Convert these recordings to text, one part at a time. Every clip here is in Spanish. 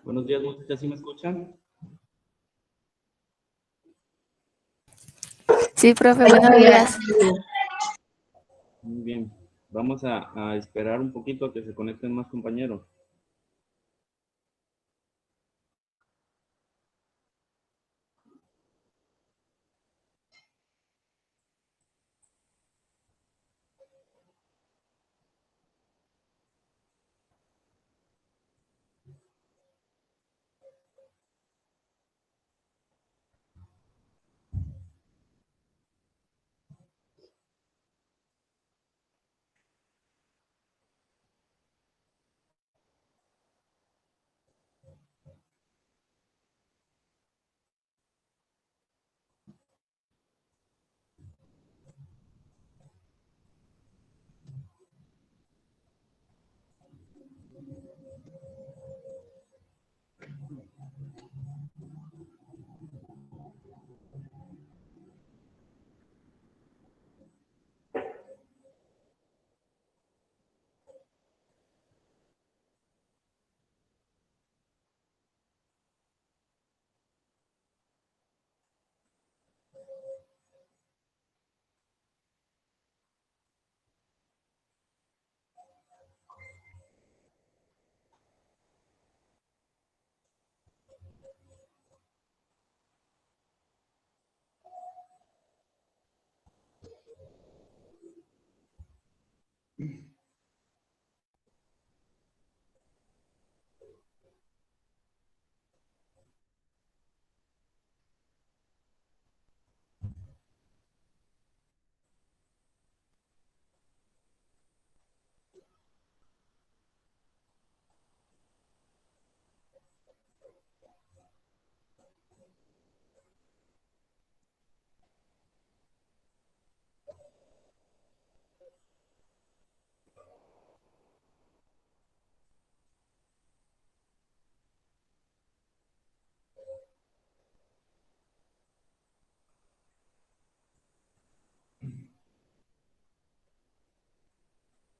Buenos días, muchachas, ¿sí me escuchan? Sí, profe, buenos días. Muy bien. Vamos a esperar un poquito a que se conecten más compañeros.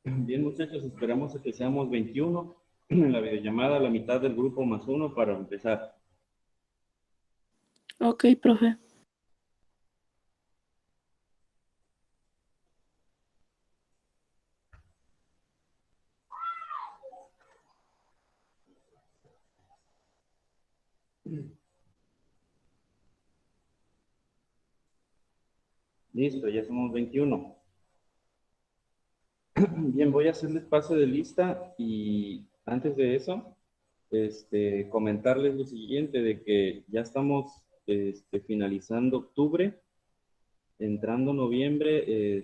Bien, muchachos, esperamos a que seamos 21 en la videollamada, la mitad del grupo más uno para empezar. Ok, profe. Listo, ya somos 21. Bien, voy a hacerles pase de lista y antes de eso, comentarles lo siguiente, de que ya estamos finalizando octubre. entrando noviembre,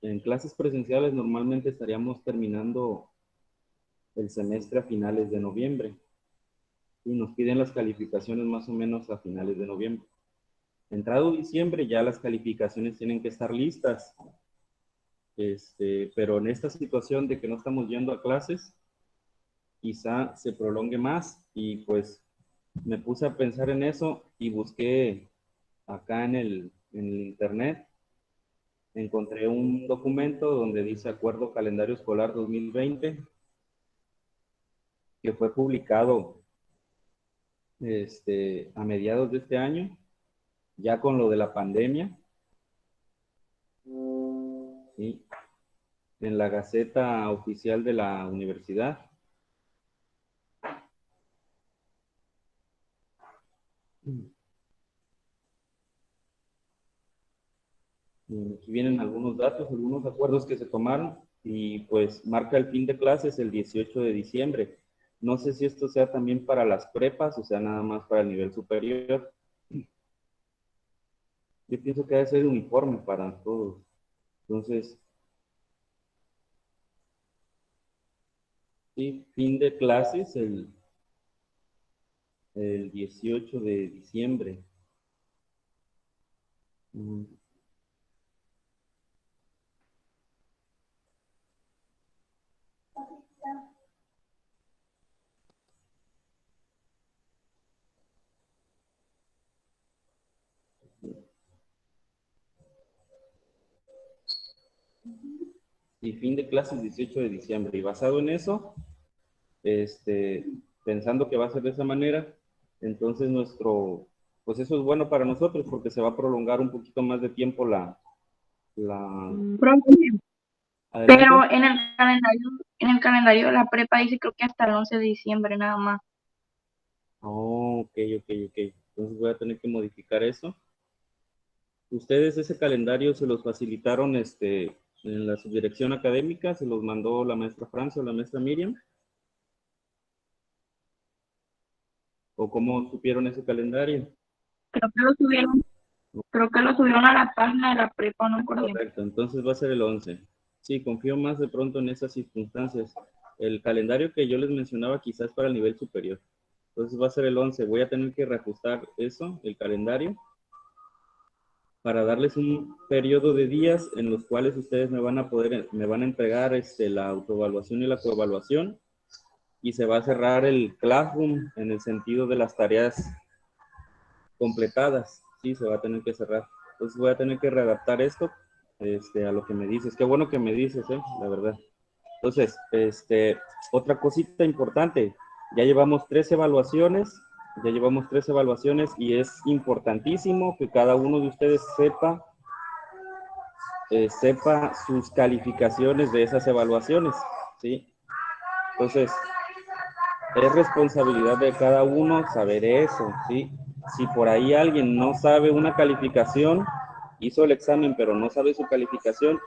en clases presenciales normalmente estaríamos terminando el semestre a finales de noviembre y nos piden las calificaciones más o menos a finales de noviembre. Entrado diciembre ya las calificaciones tienen que estar listas, pero en esta situación de que no estamos yendo a clases, quizá se prolongue más y pues me puse a pensar en eso y busqué acá en el internet, encontré un documento donde dice Acuerdo Calendario Escolar 2020, que fue publicado a mediados de este año, ya con lo de la pandemia, ¿sí? En la Gaceta Oficial de la Universidad. Y aquí vienen algunos datos, algunos acuerdos que se tomaron y pues marca el fin de clases el 18 de diciembre. No sé si esto sea también para las prepas o sea nada más para el nivel superior. Yo pienso que debe ser uniforme para todos. Entonces, sí, fin de clases el 18 de diciembre. Mm, Y fin de clases 18 de diciembre. Y basado en eso, pensando que va a ser de esa manera, entonces pues eso es bueno para nosotros porque se va a prolongar un poquito más de tiempo Profe, adelante. pero en el calendario de la prepa dice creo que hasta el 11 de diciembre nada más. Oh, ok, ok, ok. Entonces voy a tener que modificar eso. ¿Ustedes ese calendario se los facilitaron en la subdirección académica? ¿Se los mandó la maestra Francia o la maestra Miriam? ¿O cómo supieron ese calendario? Creo que lo subieron, creo que lo subieron a la página de la prepa, no me acuerdo bien. Correcto, entonces va a ser el 11. Sí, confío más de pronto en esas circunstancias. El calendario que yo les mencionaba quizás para el nivel superior. Entonces va a ser el 11. Voy a tener que reajustar eso, el calendario, para darles un periodo de días en los cuales ustedes me van a entregar la autoevaluación y la coevaluación y se va a cerrar el Classroom en el sentido de las tareas completadas. Sí, se va a tener que cerrar. Entonces voy a tener que readaptar esto a lo que me dices. Qué bueno que me dices, la verdad. Entonces, otra cosita importante. Ya llevamos tres evaluaciones y es importantísimo que cada uno de ustedes sepa sus calificaciones de esas evaluaciones, ¿sí? Entonces, es responsabilidad de cada uno saber eso, ¿sí? Si por ahí alguien no sabe una calificación, hizo el examen pero no sabe su calificación,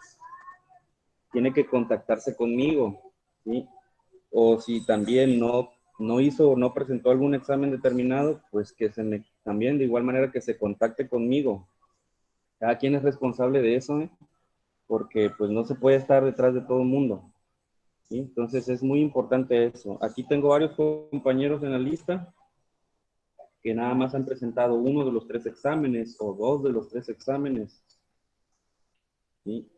tiene que contactarse conmigo, ¿sí? O si también no hizo o no presentó algún examen determinado, pues que también de igual manera que se contacte conmigo. Cada quien es responsable de eso, ¿eh? Porque pues no se puede estar detrás de todo el mundo, ¿sí? Entonces es muy importante eso. Aquí tengo varios compañeros en la lista que nada más han presentado uno de los tres exámenes o dos de los tres exámenes, ¿sí?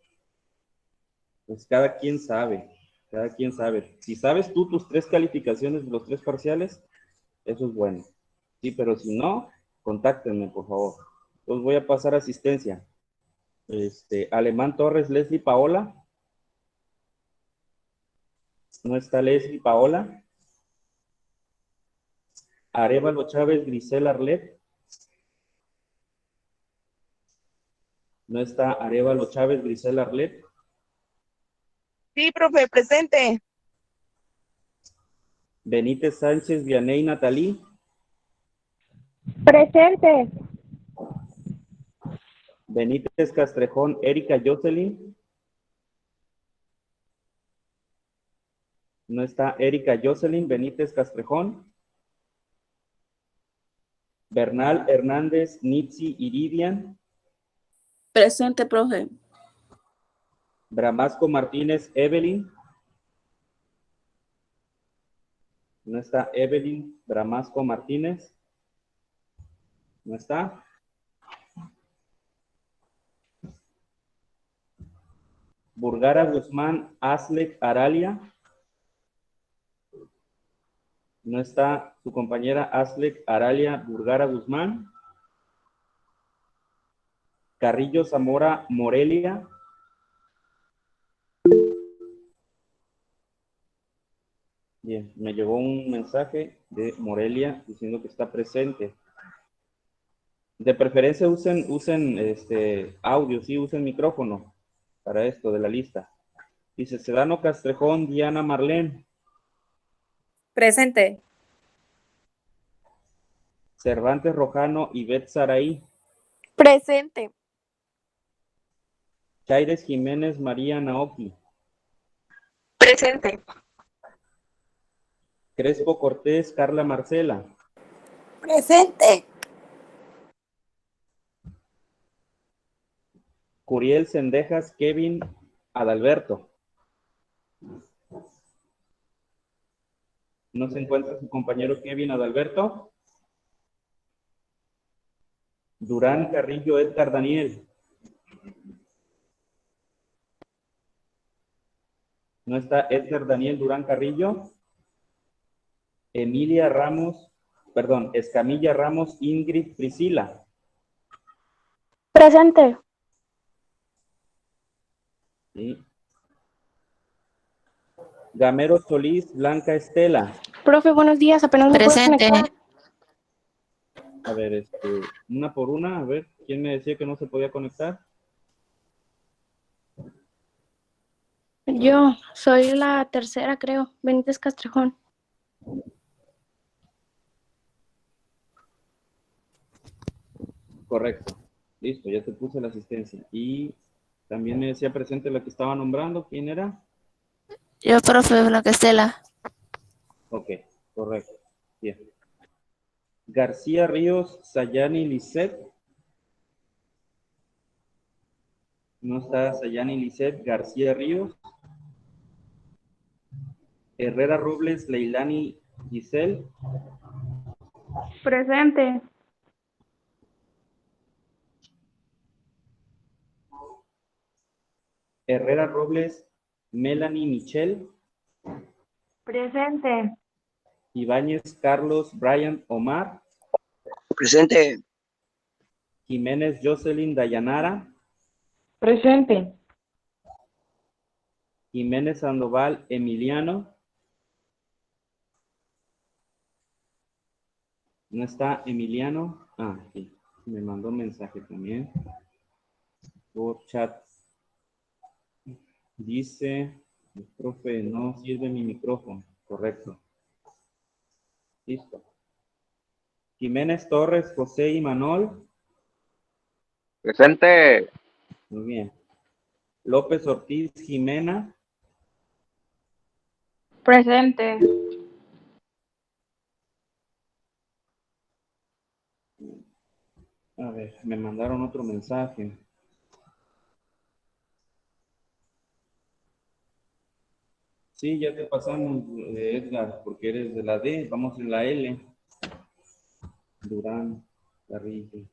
Pues cada quien sabe. Si sabes tú tus tres calificaciones de los tres parciales, eso es bueno. Sí, pero si no, contáctenme, por favor. Entonces voy a pasar asistencia. Alemán Torres, Leslie Paola. No está Leslie Paola. Arevalo Chávez, Grisel Arlet. No está Arevalo Chávez, Grisel Arlet. Sí, profe, presente. Benítez Sánchez, Vianey Natalí. Presente. Benítez Castrejón, Erika Jocelyn. No está Erika Jocelyn, Benítez Castrejón. Bernal Hernández, Nitsi Iridian. Presente, profe. Bramasco Martínez Evelyn. No está Evelyn Bramasco Martínez. No está. Burgara Guzmán Aslek Aralia. No está su compañera Aslek Aralia Burgara Guzmán. Carrillo Zamora Morelia. Bien, me llegó un mensaje de Morelia diciendo que está presente. De preferencia usen audio, sí, usen micrófono para esto de la lista. Dice Sedano Castrejón, Diana Marlene. Presente. Cervantes Rojano, Ivette Saraí. Presente. Chaires Jiménez María Naoki. Presente. Crespo Cortés Carla Marcela. Presente. Curiel Sendejas Kevin Adalberto. ¿No se encuentra su compañero Kevin Adalberto? Durán Carrillo Edgar Daniel. ¿No está Edgar Daniel Durán Carrillo? Escamilla Ramos Ingrid Priscila. Presente. Sí. Gamero Solís Blanca Estela. Profe, buenos días. Apenas me puedo Presente. conectar. A ver, una por una, a ver, ¿quién me decía que no se podía conectar? Yo soy la tercera, creo. Benítez Castrejón. Correcto. Listo, ya te puse la asistencia. Y también me decía presente la que estaba nombrando. ¿Quién era? Yo, profe Blanca Estela. Ok, correcto. Bien. García Ríos Sayani Lisset. No está Sayani Lisset. García Ríos. Herrera Robles Leilani Giselle. Presente. Herrera Robles Melanie Michelle. Presente. Ibáñez Carlos Brian Omar. Presente. Jiménez Jocelyn Dayanara. Presente. Jiménez Sandoval Emiliano. ¿No está Emiliano? Ah, sí. Me mandó un mensaje también. Por chat. Dice, profe, no sirve mi micrófono. Correcto. Listo. Jiménez Torres, José y Manol. Presente. Muy bien. López Ortiz Jimena. Presente. A ver, me mandaron otro mensaje. Sí, ya te pasamos, Edgar, porque eres de la D. Vamos en la L. Durán, Carrillo.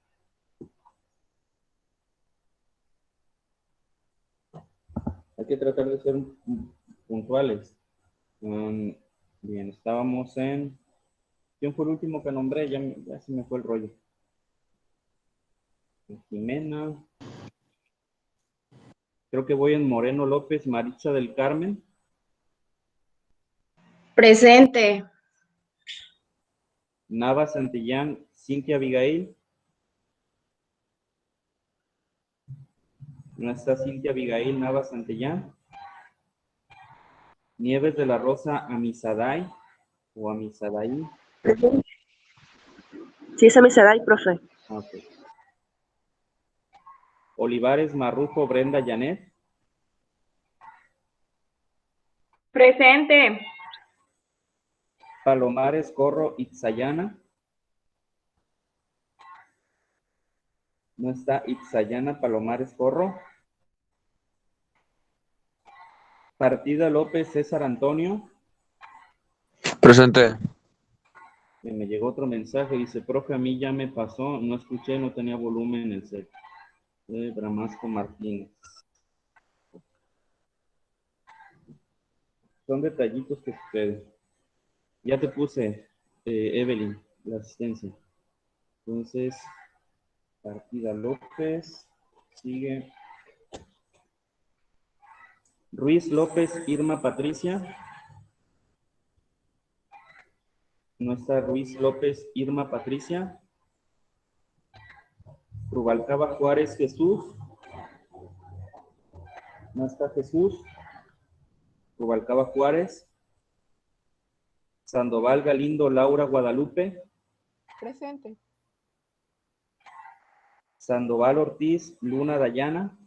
Hay que tratar de ser puntuales. Bien, estábamos en... ¿Quién fue el último que nombré? Ya se me fue el rollo. Jimena. Creo que voy en Moreno López, Maritza del Carmen. Presente. Nava Santillán, Cintia Abigail. ¿No está Cintia Abigail Nava Santillán? Nieves de la Rosa Amisaday o Amisaday. Sí, esa me da, profe. Ok. Olivares Marrufo Brenda Janet. Presente. Palomares Corro Itzayana. No está Itzayana Palomares Corro. Partida López César Antonio. Presente. Me llegó otro mensaje, dice, profe, a mí ya me pasó, no escuché, no tenía volumen en el set. Bramasco Martínez. Son detallitos que suceden. Ya te puse, Evelyn, la asistencia. Entonces, Partida López, sigue. Ruiz López, Irma Patricia. No está Ruiz López, Irma Patricia. Rubalcaba Juárez Jesús. No está Jesús. Rubalcaba Juárez. Sandoval Galindo Laura Guadalupe. Presente. Sandoval Ortiz Luna Dayana.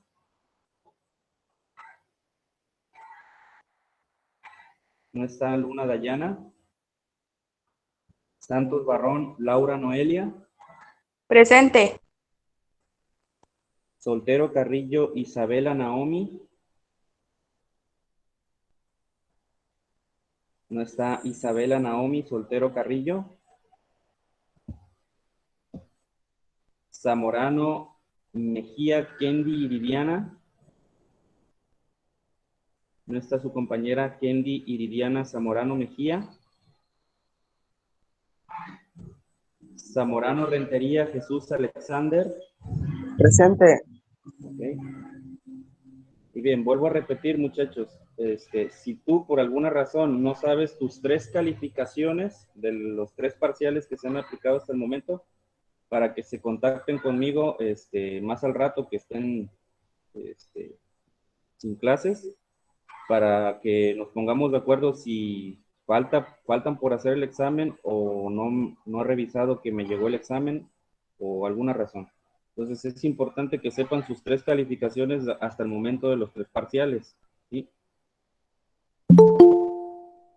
No está Luna Dayana. Santos Barrón Laura Noelia. Presente. Soltero Carrillo Isabela Naomi. No está Isabela Naomi Soltero Carrillo. Zamorano Mejía Kendi Iridiana. No está su compañera Kendi Iridiana Zamorano Mejía. Zamorano Rentería Jesús Alexander. Presente. Okay. Y bien, vuelvo a repetir, muchachos, si tú por alguna razón no sabes tus 3 calificaciones de los 3 parciales que se han aplicado hasta el momento, para que se contacten conmigo más al rato que estén sin clases, para que nos pongamos de acuerdo si faltan por hacer el examen o no he revisado que me llegó el examen o alguna razón. Entonces es importante que sepan sus 3 calificaciones hasta el momento de los 3 parciales, ¿sí?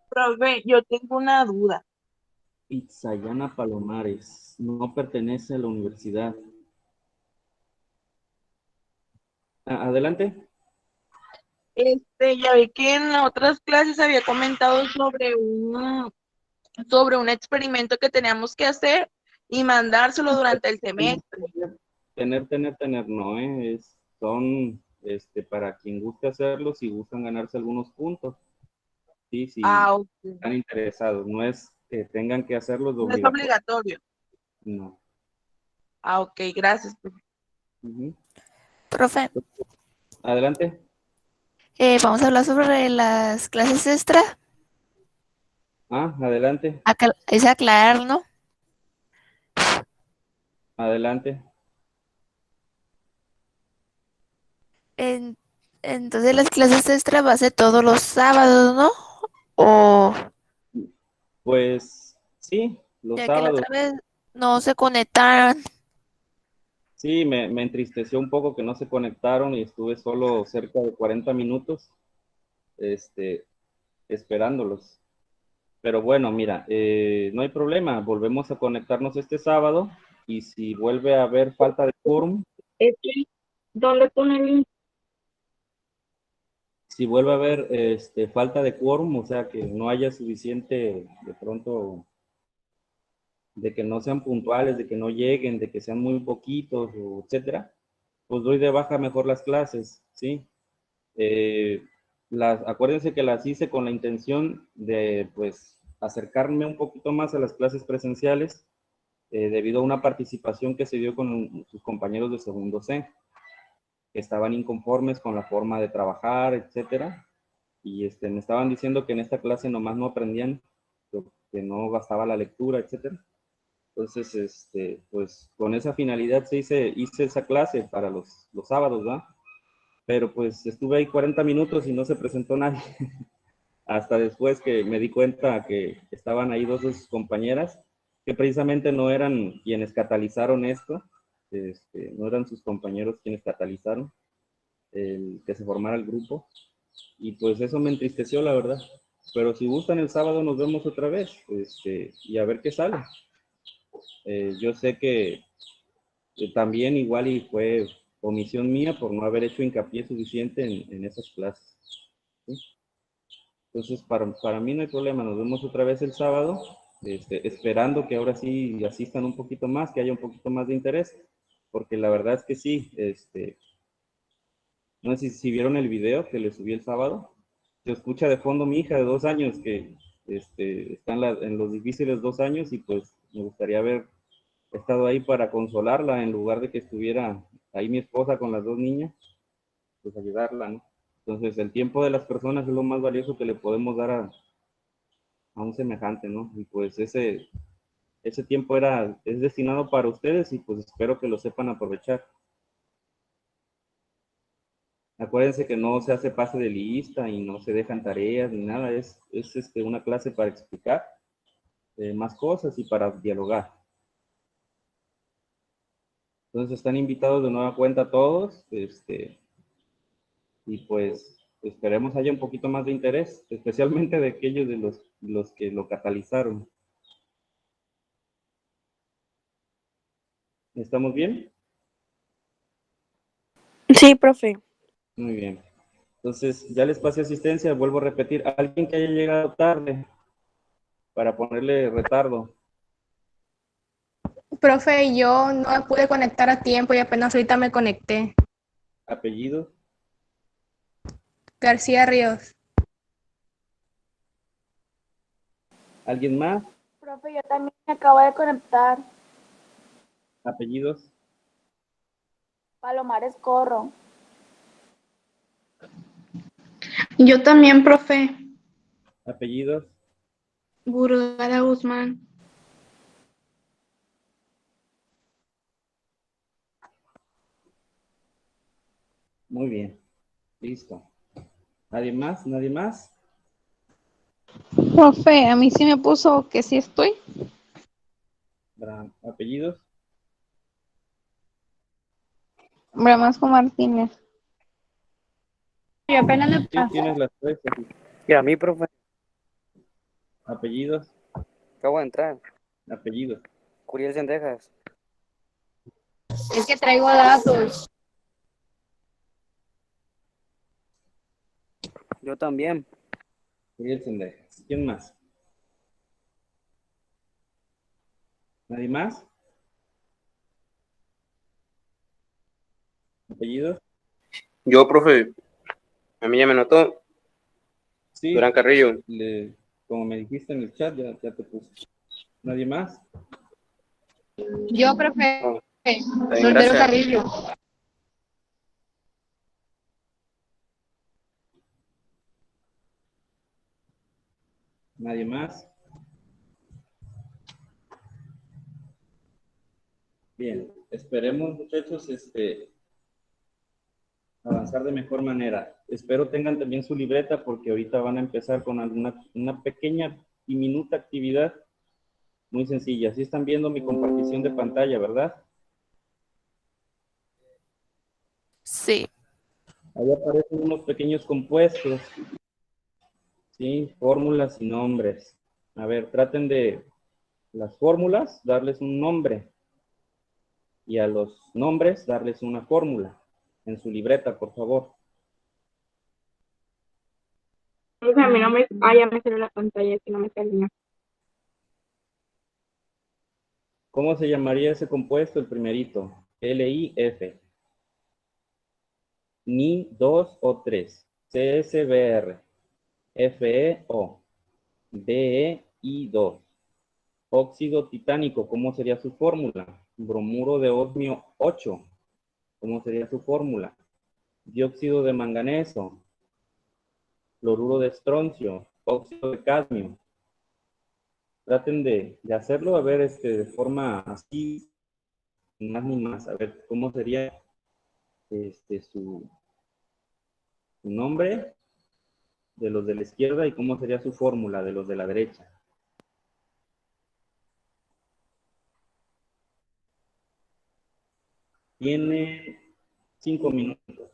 Profe, yo tengo una duda. Itzayana Palomares no pertenece a la universidad. Adelante. Ya vi que en otras clases había comentado sobre un experimento que teníamos que hacer y mandárselo durante el semestre. Tener, no, son para quien guste hacerlo, si gustan ganarse algunos puntos, sí, sí, Ok. están interesados, no es que tengan que hacerlo de No es obligatorio. obligatorio. No. Ok, gracias, profe. Profe, Adelante. vamos a hablar sobre las clases extra. Adelante. Es aclarar, ¿no? Adelante. Entonces las clases extra va a ser todos los sábados, ¿no? O Pues sí, los ya que la sábados. otra vez no se conectaron. Sí, me entristeció un poco que no se conectaron y estuve solo cerca de 40 minutos esperándolos. Pero bueno, mira, no hay problema, volvemos a conectarnos este sábado y si vuelve a haber falta de quórum, ¿Dónde pone el link? si vuelve a haber falta de quórum, o sea, que no haya suficiente de pronto, de que no sean puntuales, de que no lleguen, de que sean muy poquitos, etcétera, pues doy de baja mejor las clases, ¿sí? Acuérdense que las hice con la intención de, pues, acercarme un poquito más a las clases presenciales debido a una participación que se dio con sus compañeros de segundo C, que estaban inconformes con la forma de trabajar, etcétera, y me estaban diciendo que en esta clase nomás no aprendían, que no bastaba la lectura, etcétera. Entonces, pues, con esa finalidad hice esa clase para los sábados, ¿verdad? Pero pues estuve ahí 40 minutos y no se presentó nadie. Hasta después que me di cuenta que estaban ahí 2 de sus compañeras, que precisamente no eran quienes catalizaron esto, no eran sus compañeros quienes catalizaron el que se formara el grupo. Y pues eso me entristeció, la verdad. Pero si gustan el sábado nos vemos otra vez y a ver qué sale. Yo sé que también igual y fue omisión mía por no haber hecho hincapié suficiente en esas clases. ¿Sí? Entonces, para mí no hay problema, nos vemos otra vez el sábado, esperando que ahora sí asistan un poquito más, que haya un poquito más de interés, porque la verdad es que sí, no sé si vieron el video que le subí el sábado, se escucha de fondo mi hija de 2 años, que está en los difíciles 2 años, y pues me gustaría haber estado ahí para consolarla, en lugar de que estuviera ahí mi esposa con las 2 niñas, pues ayudarla, ¿no? Entonces, el tiempo de las personas es lo más valioso que le podemos dar a un semejante, ¿no? Y pues ese tiempo es destinado para ustedes, y pues espero que lo sepan aprovechar. Acuérdense que no se hace pase de lista y no se dejan tareas ni nada, es una clase para explicar más cosas y para dialogar. Entonces están invitados de nueva cuenta todos, y pues esperemos haya un poquito más de interés, especialmente de aquellos de los que lo catalizaron. ¿Estamos bien? Sí, profe. Muy bien. Entonces, ya les pasé asistencia, vuelvo a repetir, alguien que haya llegado tarde para ponerle retardo. Profe, yo no me pude conectar a tiempo y apenas ahorita me conecté. Apellido, García Ríos. ¿alguien más? Profe, yo también me acabo de conectar. Apellidos, Palomares Corro. Yo también, profe. apellidos, Burgada Guzmán. muy bien, listo. ¿Nadie más? ¿Nadie más? Profe, a mí sí me puso que sí estoy. Apellidos, Bramasco Martínez. Yo apenas le sí, pasé. tienes las tres. Y a mí, profe, Apellidos, acabo de entrar. apellidos, Curiel Sendejas. Es que traigo datos. Yo también. Uriel Sendejas. ¿Quién más? ¿Nadie más? ¿Apellidos? Yo, profe, a mí ya me notó. Sí, Durán Carrillo. como me dijiste en el chat, ya te puse. ¿Nadie más? Yo, profe, Oh, está bien, Soltero gracias. Carrillo. ¿Nadie más? Bien, esperemos, muchachos, avanzar de mejor manera. Espero tengan también su libreta, porque ahorita van a empezar con una pequeña y minuta actividad muy sencilla. Sí están viendo mi compartición de pantalla, ¿verdad? Sí. Ahí aparecen unos pequeños compuestos, ¿sí? Fórmulas y nombres. A ver, traten de las fórmulas darles un nombre, y a los nombres darles una fórmula en su libreta, por favor. Profe, a mí no me. Ah, ya me salió la pantalla, que no me salía. ¿Cómo se llamaría ese compuesto, el primerito? LIF. Ni 2 o 3. CSBR. FeO. BeI2. Óxido titánico, ¿cómo sería su fórmula? Bromuro de osmio 8. ¿Cómo sería su fórmula? Dióxido de manganeso, cloruro de estroncio, óxido de cadmio. Traten de hacerlo, a ver, de forma así, ni más ni más, a ver cómo sería su nombre de los de la izquierda y cómo sería su fórmula de los de la derecha. Tiene 5 minutos.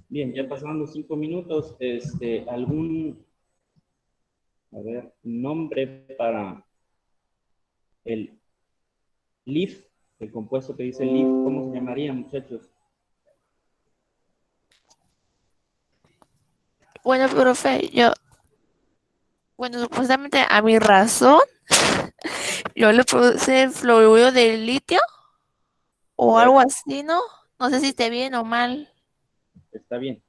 Bien, ya pasaron los 5 minutos. ¿Algún, a ver, nombre para el LIF, el compuesto que dice LIF? ¿Cómo se llamaría, muchachos? Bueno, profe, supuestamente a mi razón, yo le puse fluoruro de litio o algo así, ¿no? No sé si esté bien o mal. Está bien.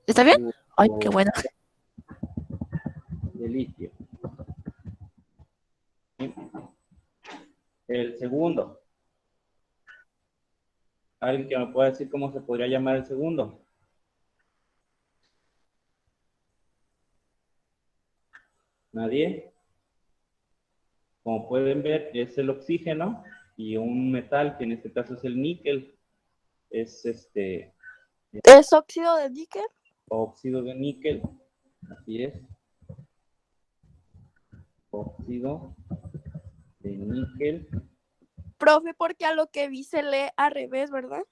¿Está bien? Ay, qué bueno. De litio. El segundo. ¿Alguien que me pueda decir cómo se podría llamar el segundo? ¿Nadie? Como pueden ver, es el oxígeno y un metal, que en este caso es el níquel. Es ¿Es óxido de níquel? óxido de níquel. Así es. Óxido de níquel. Profe, porque a lo que vi se lee al revés, ¿verdad?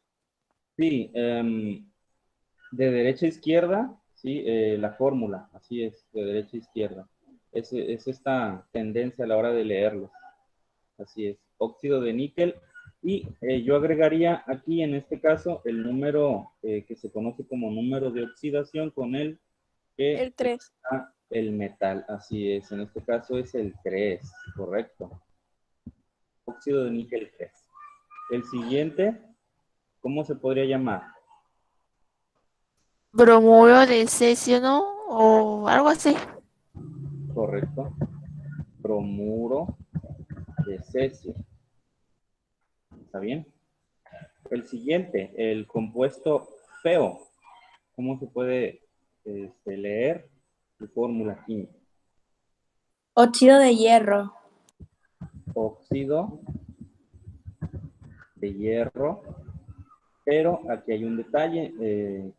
Sí, de derecha a izquierda, sí, la fórmula, así es, de derecha a izquierda. Es esta tendencia a la hora de leerlo. Así es, óxido de níquel. Y yo agregaría aquí, en este caso, el número que se conoce como número de oxidación con el que El 3. está el metal. Así es, en este caso es el 3, correcto. Óxido de níquel 3. El siguiente, ¿cómo se podría llamar? Bromuro de cesio, ¿no? O algo así. Correcto. Bromuro de cesio. ¿Está bien? El siguiente, el compuesto feo. ¿Cómo se puede leer su fórmula química? Óxido de hierro. Óxido de hierro. Pero aquí hay un detalle,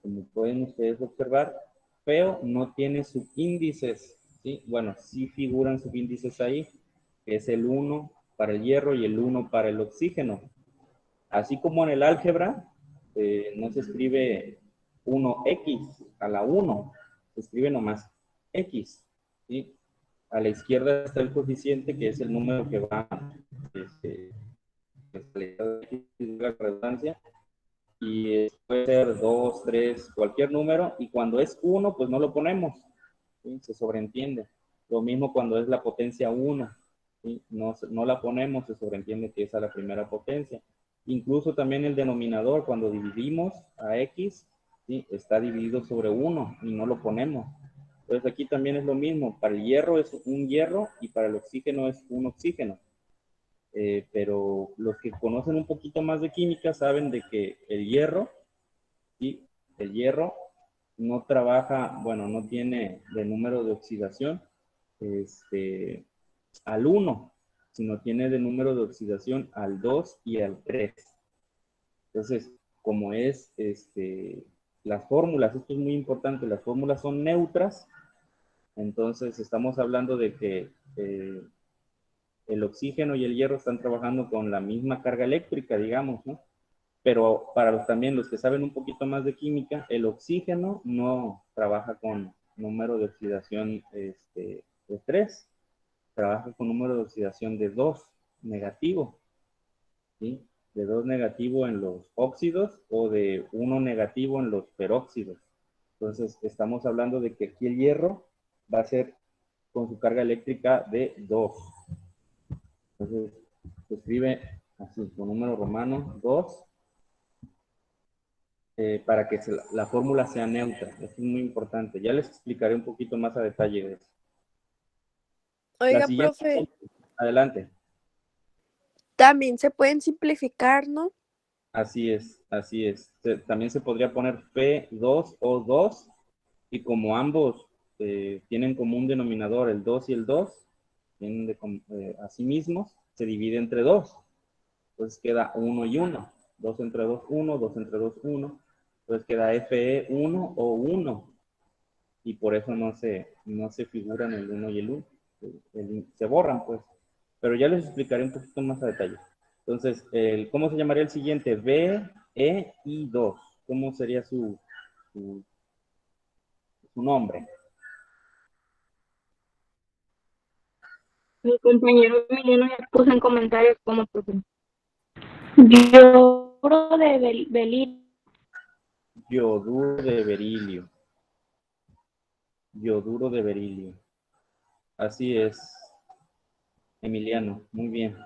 como pueden ustedes observar, feo no tiene subíndices, ¿sí? Bueno, sí figuran subíndices ahí, que es el 1 para el hierro y el 1 para el oxígeno. Así como en el álgebra, no se escribe 1x a la 1, se escribe nomás x, ¿sí? A la izquierda está el coeficiente, que es el número que va, la redundancia, y puede ser 2, 3, cualquier número, y cuando es 1, pues no lo ponemos, ¿sí? Se sobreentiende. Lo mismo cuando es la potencia 1, ¿sí? No la ponemos, se sobreentiende que es a la primera potencia. Incluso también el denominador, cuando dividimos a x, ¿sí? Está dividido sobre 1 y no lo ponemos. Entonces aquí también es lo mismo, para el hierro es un hierro y para el oxígeno es un oxígeno. Pero los que conocen un poquito más de química saben de que el hierro, ¿sí? El hierro no trabaja, bueno, no tiene de número de oxidación al 1, sino tiene de número de oxidación al 2 y al 3. Entonces, como es las fórmulas, esto es muy importante, las fórmulas son neutras, entonces estamos hablando de que el oxígeno y el hierro están trabajando con la misma carga eléctrica, digamos, ¿no? Pero para también los que saben un poquito más de química, el oxígeno no trabaja con número de oxidación de 3, trabaja con número de oxidación de 2, negativo, ¿sí? De 2 negativo en los óxidos o de 1 negativo en los peróxidos. Entonces, estamos hablando de que aquí el hierro va a ser con su carga eléctrica de 2. Entonces, se escribe así, con número romano 2, para que la fórmula sea neutra. Esto es muy importante. Ya les explicaré un poquito más a detalle de eso. La Oiga, siguiente, profe, adelante. también se pueden simplificar, ¿no? Así es, así es. También se podría poner P2O2 y como ambos tienen como un denominador el 2 y el 2, tienen a sí mismos, se divide entre 2. Entonces queda 1 y 1. 2 entre 2, 1, 2 entre 2, 1. Entonces queda Fe1 o 1. Y por eso no se figuran el 1 y el 1. Se borran, pues. Pero ya les explicaré un poquito más a detalle. Entonces, ¿cómo se llamaría el siguiente? B, E y 2. ¿Cómo sería su nombre? Mi compañero Emiliano ya puso en comentarios cómo, profe. Yoduro de belir. Yoduro de berilio. Yoduro de berilio. Así es, Emiliano. Muy bien.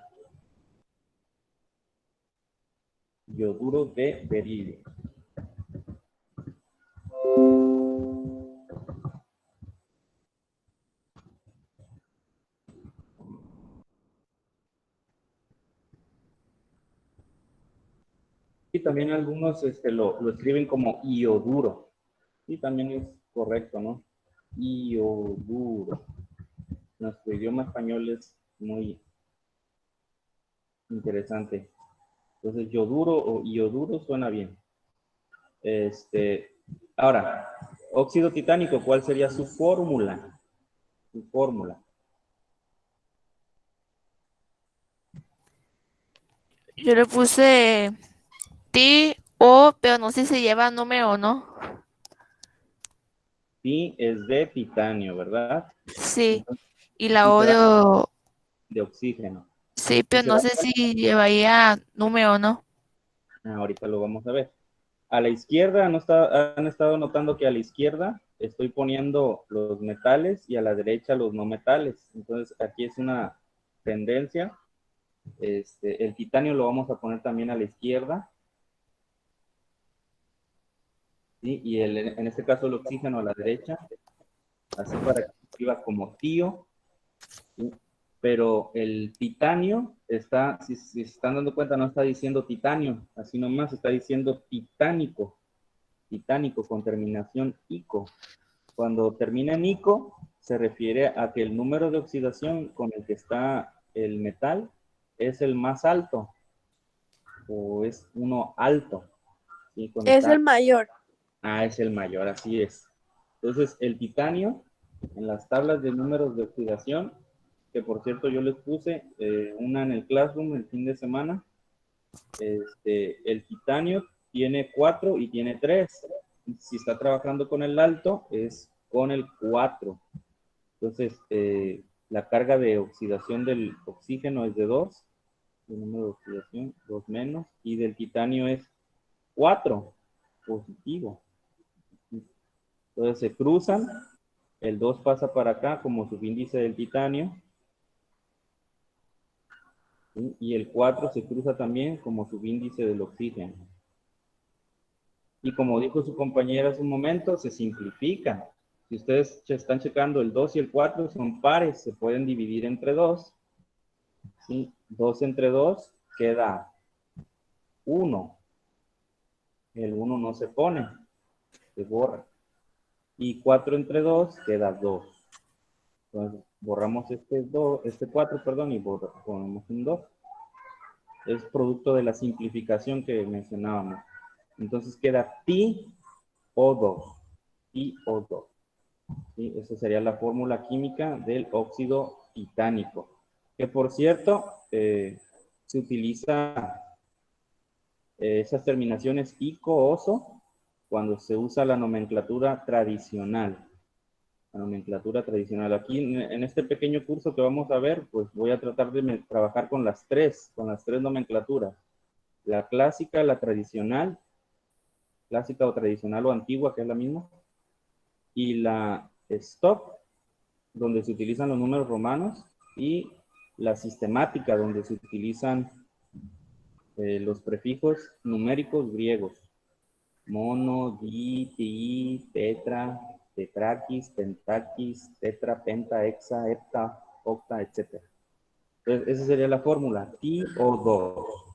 Yoduro de berilio. Y también algunos lo escriben como ioduro. Y también es correcto, ¿no? Ioduro. Nuestro idioma español es muy interesante. Entonces, yoduro o ioduro suena bien. Ahora, óxido titánico, ¿cuál sería su fórmula? Su fórmula. Yo le puse T, O, pero no sé si lleva número o no. Sí, es de titanio, ¿verdad? Sí, Entonces, y la sí O será de... de oxígeno. Sí, Sí pero no será, sé si llevaría número o no. ahorita lo vamos a ver. A la izquierda, han estado notando que a la izquierda estoy poniendo los metales y a la derecha los no metales. Entonces, aquí es una tendencia. El titanio lo vamos a poner también a la izquierda. ¿Sí? Y en este caso el oxígeno a la derecha. Así para que escriba como tío. ¿Sí? Pero el titanio está, si se están dando cuenta, no está diciendo titanio, así nomás está diciendo titánico. Titánico con terminación ico. Cuando termina en ico, se refiere a que el número de oxidación con el que está el metal es el más alto o es uno alto. ¿Sí? Cuando Es está, el mayor. es el mayor, así es. Entonces, el titanio, en las tablas de números de oxidación, que por cierto yo les puse una en el Classroom el fin de semana, el titanio tiene 4 y tiene 3. Si está trabajando con el alto, es con el 4. Entonces, la carga de oxidación del oxígeno es de 2, el número de oxidación 2 menos, y del titanio es 4, positivo. Entonces se cruzan, el 2 pasa para acá como subíndice del titanio, ¿sí? Y el 4 se cruza también como subíndice del oxígeno. Y como dijo su compañera hace un momento, se simplifican. Si ustedes están checando, el 2 y el 4 son pares, se pueden dividir entre 2. ¿Sí? 2 entre 2 queda 1. El 1 no se pone, se borra. Y 4 entre 2 queda 2. Entonces, borramos este 4, perdón, y ponemos un 2. Es producto de la simplificación que mencionábamos. Entonces queda TiO2. TiO2. ¿Sí? Esa sería la fórmula química del óxido titánico. Que por cierto, se utiliza esas terminaciones ico-oso cuando se usa la nomenclatura tradicional. La nomenclatura tradicional. Aquí en este pequeño curso que vamos a ver, pues voy a tratar de trabajar con las tres nomenclaturas. La clásica, la tradicional, clásica o tradicional o antigua, que es la misma, y la stock, donde se utilizan los números romanos, y la sistemática, donde se utilizan los prefijos numéricos griegos. Mono, di, ti, tetra, tetraquis, pentaquis, tetra, penta, hexa, hepta, octa, etc. Entonces, esa sería la fórmula, TiO2.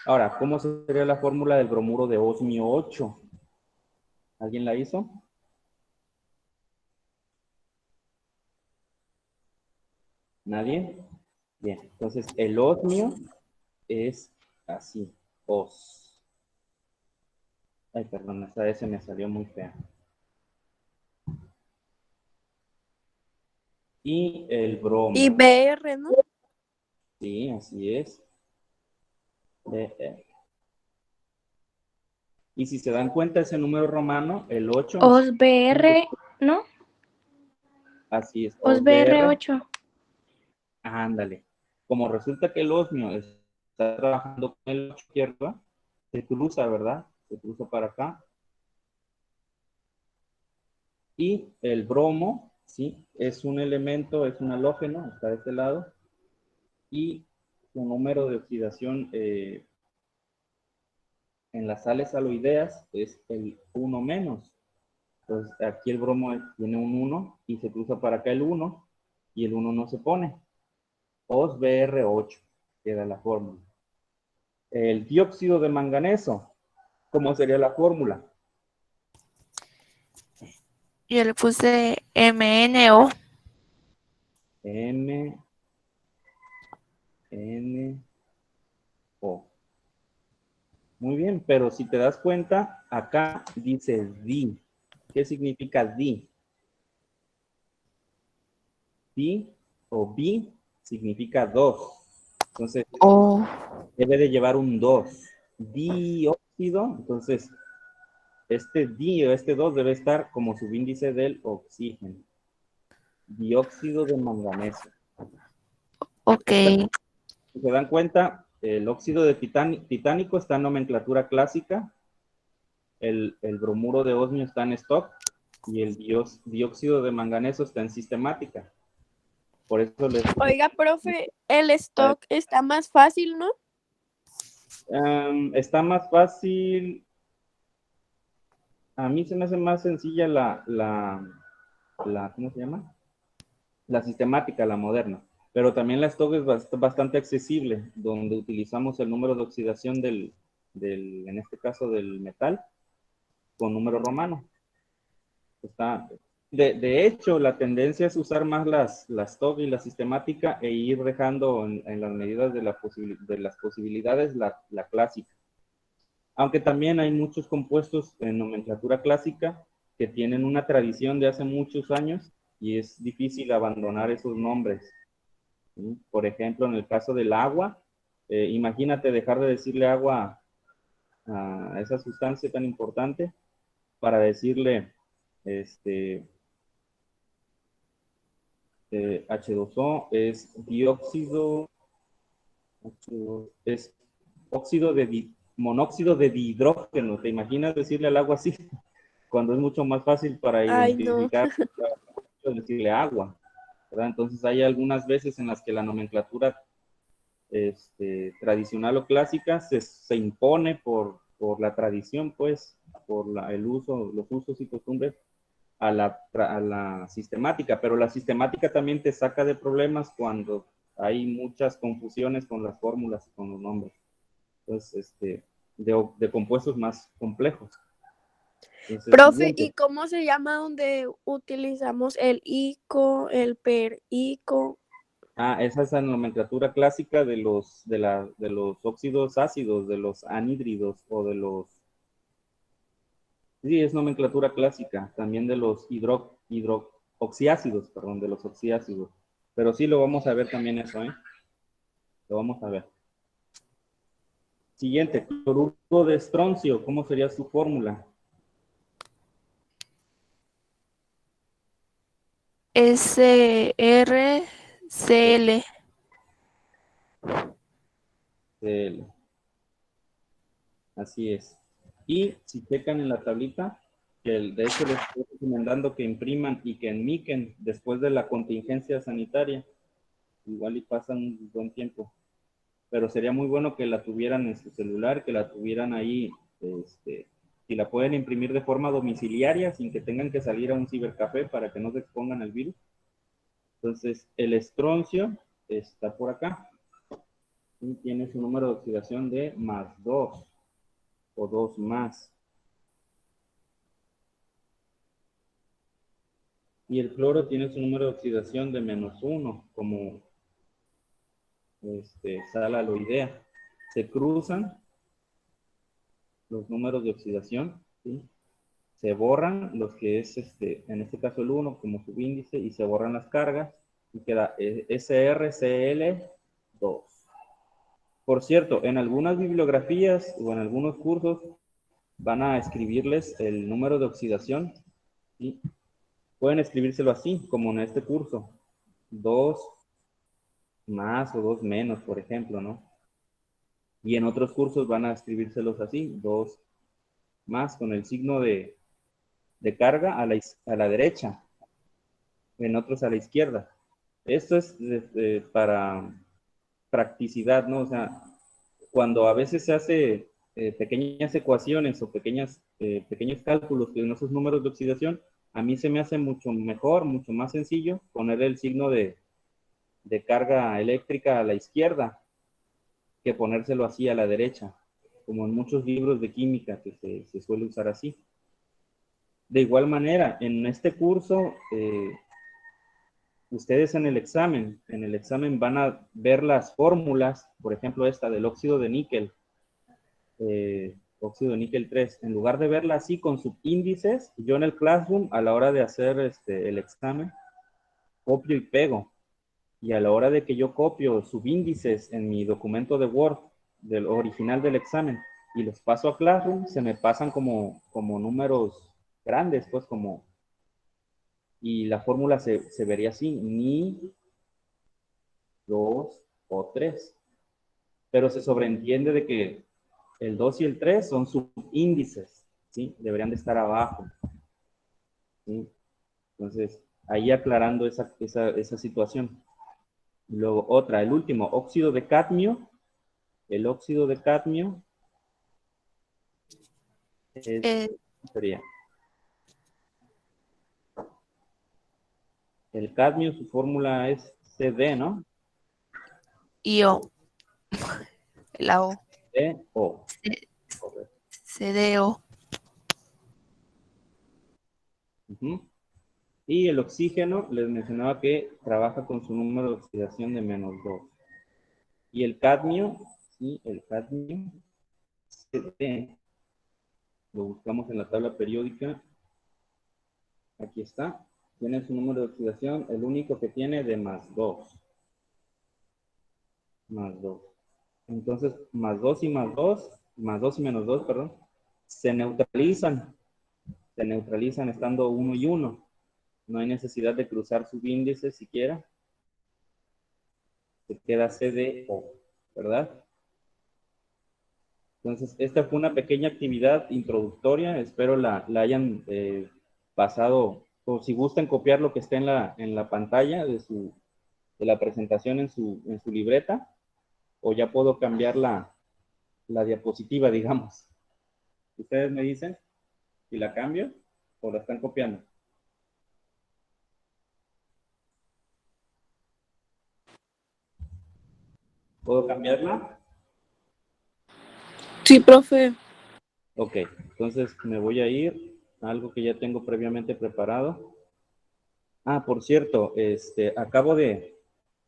Ahora, ¿cómo sería la fórmula del bromuro de osmio 8? ¿Alguien la hizo? ¿Nadie? Bien, entonces el osmio es así, os. Ay, perdón, esta S me salió muy fea. Y el bromo. Y BR, ¿no? Sí, así es. Y si se dan cuenta, ese número romano, el 8. OSBR, ¿no? Así es. OSBR 8. Ándale. Como resulta que el osmio está trabajando con el 8 izquierda, se cruza, ¿verdad? Se cruza para acá. Y el bromo, ¿sí? Es un elemento, es un halógeno, está de este lado. Y su número de oxidación en las sales aloideas es el 1 menos. Entonces, aquí el bromo tiene un 1 y se cruza para acá el 1 y el 1 no se pone. OSBR8 queda la fórmula. El dióxido de manganeso, ¿cómo sería la fórmula? Yo le puse MNO. MNO. Muy bien, pero si te das cuenta, acá dice di. ¿Qué significa di? Di o bi significa 2. Entonces, debe de llevar un 2. Dióxido, entonces, este di o este 2 debe estar como subíndice del oxígeno. Dióxido de manganeso. Ok. Si se dan cuenta, el óxido de titánico está en nomenclatura clásica, el bromuro de osmio está en stock y el dióxido de manganeso está en sistemática. Por eso les... Oiga, profe, el stock está más fácil, ¿no? Está más fácil. A mí se me hace más sencilla ¿cómo se llama? La sistemática, la moderna. Pero también la stock es bastante accesible, donde utilizamos el número de oxidación en este caso del metal, con número romano. De hecho, la tendencia es usar más las stock y la sistemática e ir dejando en las medidas de las posibilidades la clásica. Aunque también hay muchos compuestos en nomenclatura clásica que tienen una tradición de hace muchos años y es difícil abandonar esos nombres. ¿Sí? Por ejemplo, en el caso del agua, imagínate dejar de decirle agua a esa sustancia tan importante para decirle H2O es es monóxido de dihidrógeno. ¿Te imaginas decirle al agua así? Cuando es mucho más fácil para Ay, no. identificar decirle agua, ¿verdad? Entonces hay algunas veces en las que la nomenclatura tradicional o clásica se impone por la tradición, pues, por los usos y costumbres a la sistemática, pero la sistemática también te saca de problemas cuando hay muchas confusiones con las fórmulas y con los nombres. Entonces, de compuestos más complejos. Entonces, Profe, siguiente. ¿y cómo se llama donde utilizamos el ico, el perico? Esa es la nomenclatura clásica de los óxidos ácidos, de los anhídridos o de los... Sí, es nomenclatura clásica, también de los oxiácidos, perdón, de los oxiácidos. Pero sí lo vamos a ver también eso, ¿eh? Lo vamos a ver. Siguiente, cloruro de estroncio, ¿cómo sería su fórmula? SRCl. Así es. Y si checan en la tablita, de hecho les estoy recomendando que impriman y que enmiquen después de la contingencia sanitaria. Igual y pasan un buen tiempo. Pero sería muy bueno que la tuvieran en su celular, que la tuvieran ahí, si la pueden imprimir de forma domiciliaria sin que tengan que salir a un cibercafé para que no se expongan al virus. Entonces, el estroncio está por acá. Y tiene su número de oxidación de +2 o 2 más. Y el cloro tiene su número de oxidación de -1, como sal aloidea. Se cruzan los números de oxidación, ¿sí? Se borran los que es, en este caso el 1 como subíndice, y se borran las cargas, y queda SRCl2. Por cierto, en algunas bibliografías o en algunos cursos van a escribirles el número de oxidación, ¿sí? Pueden escribírselo así, como en este curso, 2 más o 2 menos, por ejemplo, ¿no? Y en otros cursos van a escribírselos así, 2 más con el signo de carga a la derecha, en otros a la izquierda. Esto es para practicidad, ¿no? O sea, cuando a veces se hace pequeñas ecuaciones o pequeños cálculos en esos números de oxidación, a mí se me hace mucho mejor, mucho más sencillo poner el signo de carga eléctrica a la izquierda que ponérselo así a la derecha, como en muchos libros de química que se suele usar así. De igual manera, en este curso, ustedes en el examen van a ver las fórmulas, por ejemplo esta del óxido de níquel, óxido de níquel 3, en lugar de verla así con subíndices, yo en el Classroom, a la hora de hacer el examen, copio y pego. Y a la hora de que yo copio subíndices en mi documento de Word, del original del examen, y los paso a Classroom, se me pasan como números grandes, pues como... Y la fórmula se vería así, ni 2 o 3. Pero se sobreentiende de que el 2 y el 3 son subíndices, ¿sí? Deberían de estar abajo, ¿sí? Entonces, ahí aclarando esa situación. Luego otra, el último, óxido de cadmio. El óxido de cadmio sería el cadmio, su fórmula es CD, ¿no? IO. La O. CDO. CDO. Y el oxígeno, les mencionaba que trabaja con su número de oxidación de -2. Y el cadmio, sí, el cadmio, CD, lo buscamos en la tabla periódica. Aquí está. Tiene su número de oxidación, el único que tiene de +2. +2. Entonces, +2 y +2, +2 y -2, perdón, se neutralizan. Se neutralizan estando 1 y 1. No hay necesidad de cruzar subíndices siquiera. Se queda CDO, ¿verdad? Entonces, esta fue una pequeña actividad introductoria. Espero la hayan pasado, o si gustan copiar lo que está en la pantalla de la presentación en su libreta, o ya puedo cambiar la diapositiva, digamos. Ustedes me dicen si la cambio o la están copiando. ¿Puedo cambiarla? Sí, profe. Ok, entonces me voy a ir a algo que ya tengo previamente preparado. Por cierto, acabo de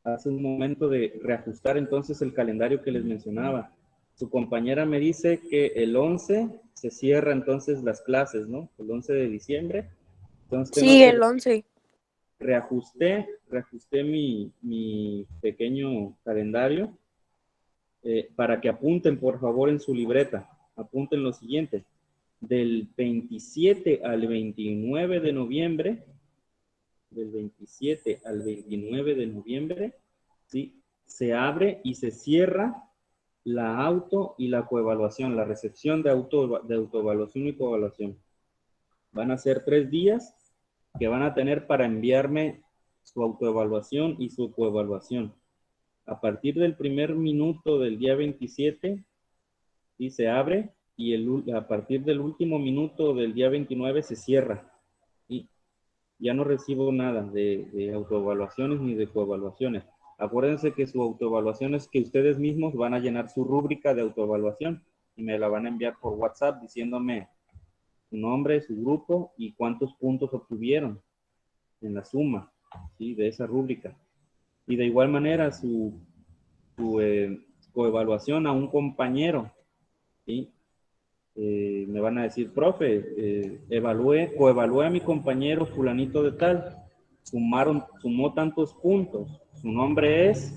hace un momento de reajustar entonces el calendario que les mencionaba. Su compañera me dice que el 11 se cierra entonces las clases, ¿no? El 11 de diciembre. Entonces tengo Sí, que el 11. reajusté mi pequeño calendario para que apunten, por favor, en su libreta. Apunten lo siguiente. Del 27 al 29 de noviembre, del 27 al 29 de noviembre, ¿sí? Se abre y se cierra la auto y la coevaluación, la recepción de autoevaluación y coevaluación. Van a ser 3 días que van a tener para enviarme su autoevaluación y su coevaluación. A partir del primer minuto del día 27, ¿sí? Se abre y a partir del último minuto del día 29 se cierra. ¿Sí? Ya no recibo nada de autoevaluaciones ni de coevaluaciones. Acuérdense que su autoevaluación es que ustedes mismos van a llenar su rúbrica de autoevaluación y me la van a enviar por WhatsApp diciéndome su nombre, su grupo y cuántos puntos obtuvieron en la suma, ¿sí? De esa rúbrica. Y de igual manera su coevaluación a un compañero, ¿sí? Me van a decir, profe, coevalué a mi compañero fulanito de tal, sumó tantos puntos, su nombre es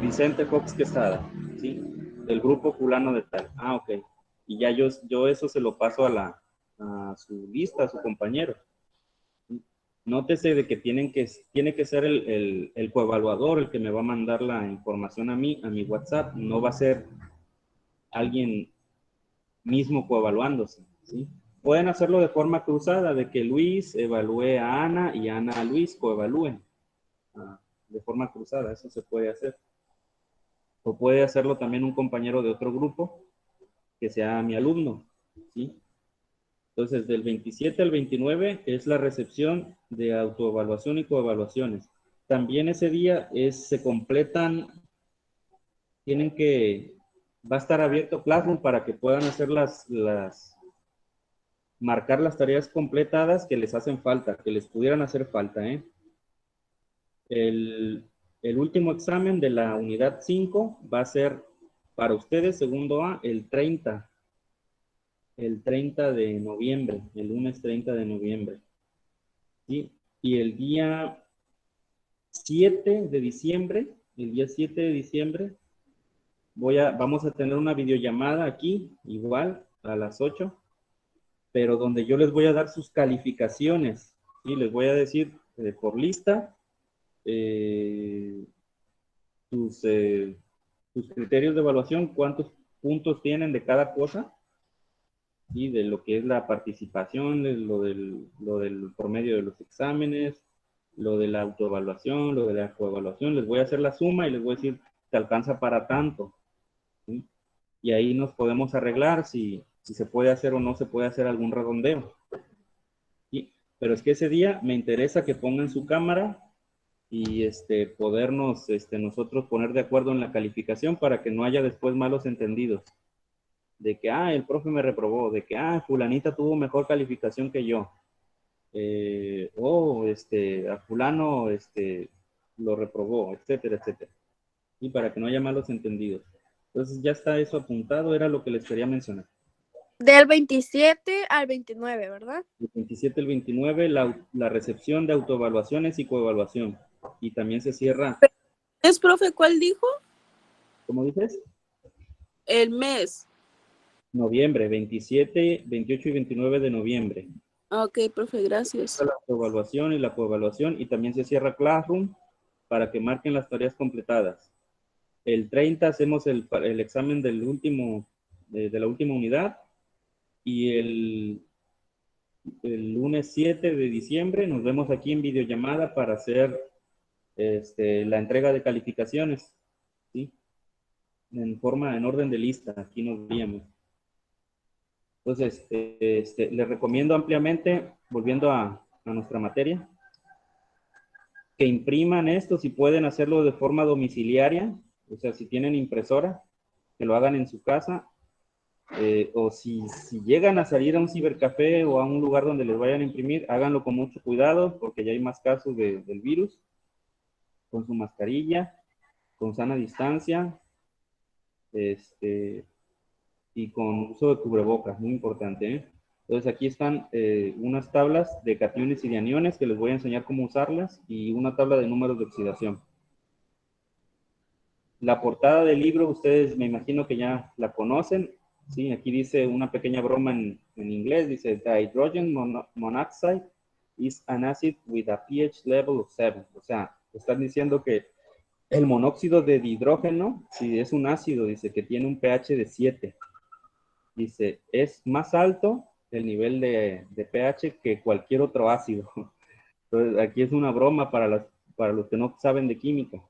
Vicente Fox Quesada, ¿sí? Del grupo fulano de tal. Ah, ok. Y ya yo eso se lo paso a su lista, a su compañero. Nótese de que tiene que ser el coevaluador el que me va a mandar la información a mí, a mi WhatsApp. No va a ser alguien mismo coevaluándose, ¿sí? Pueden hacerlo de forma cruzada, de que Luis evalúe a Ana y Ana a Luis coevalúen. De forma cruzada, eso se puede hacer. O puede hacerlo también un compañero de otro grupo que sea mi alumno, ¿sí? Entonces, del 27 al 29 es la recepción de autoevaluación y coevaluaciones. También ese día se completan, va a estar abierto Classroom para que puedan hacer marcar las tareas completadas que les hacen falta, que les pudieran hacer falta, ¿eh? El último examen de la unidad 5 va a ser para ustedes, segundo A, el 30 de noviembre, el lunes 30 de noviembre. ¿Sí? Y el día 7 de diciembre, vamos a tener una videollamada aquí, igual, a las 8, pero donde yo les voy a dar sus calificaciones, ¿sí? Les voy a decir por lista sus criterios de evaluación, cuántos puntos tienen de cada cosa, y de lo que es la participación, lo del promedio de los exámenes, lo de la autoevaluación, lo de la coevaluación. Les voy a hacer la suma y les voy a decir, te alcanza para tanto, ¿sí? Y ahí nos podemos arreglar si se puede hacer o no se puede hacer algún redondeo. ¿Sí? Pero es que ese día me interesa que pongan su cámara y podernos nosotros poner de acuerdo en la calificación para que no haya después malos entendidos. De que, el profe me reprobó, de que, fulanita tuvo mejor calificación que yo. A fulano, lo reprobó, etcétera, etcétera. Y para que no haya malos entendidos. Entonces ya está eso apuntado, era lo que les quería mencionar. Del 27 al 29, ¿verdad? El 27 al 29, la recepción de autoevaluaciones y coevaluación. Y también se cierra. ¿Es, profe, cuál dijo? ¿Cómo dices? El mes. Noviembre, 27, 28 y 29 de noviembre. Ok, profe, gracias. La autoevaluación y la coevaluación, y también se cierra Classroom para que marquen las tareas completadas. El 30 hacemos el examen del último, de la última unidad, y el lunes 7 de diciembre nos vemos aquí en videollamada para hacer la entrega de calificaciones, ¿sí? En orden de lista, aquí nos veríamos. Entonces, les recomiendo ampliamente, volviendo a nuestra materia, que impriman esto, si pueden hacerlo de forma domiciliaria, o sea, si tienen impresora, que lo hagan en su casa, o si llegan a salir a un cibercafé o a un lugar donde les vayan a imprimir, háganlo con mucho cuidado porque ya hay más casos del virus, con su mascarilla, con sana distancia, y con uso de cubrebocas, muy importante, ¿eh? Entonces aquí están unas tablas de cationes y de aniones que les voy a enseñar cómo usarlas y una tabla de números de oxidación. La portada del libro, ustedes me imagino que ya la conocen. Sí, aquí dice una pequeña broma en inglés, dice, the hydrogen monoxide is an acid with a pH level of 7. O sea, están diciendo que el monóxido de hidrógeno, si es un ácido, dice que tiene un pH de 7. Dice, es más alto el nivel de pH que cualquier otro ácido. Entonces, aquí es una broma para los que no saben de química.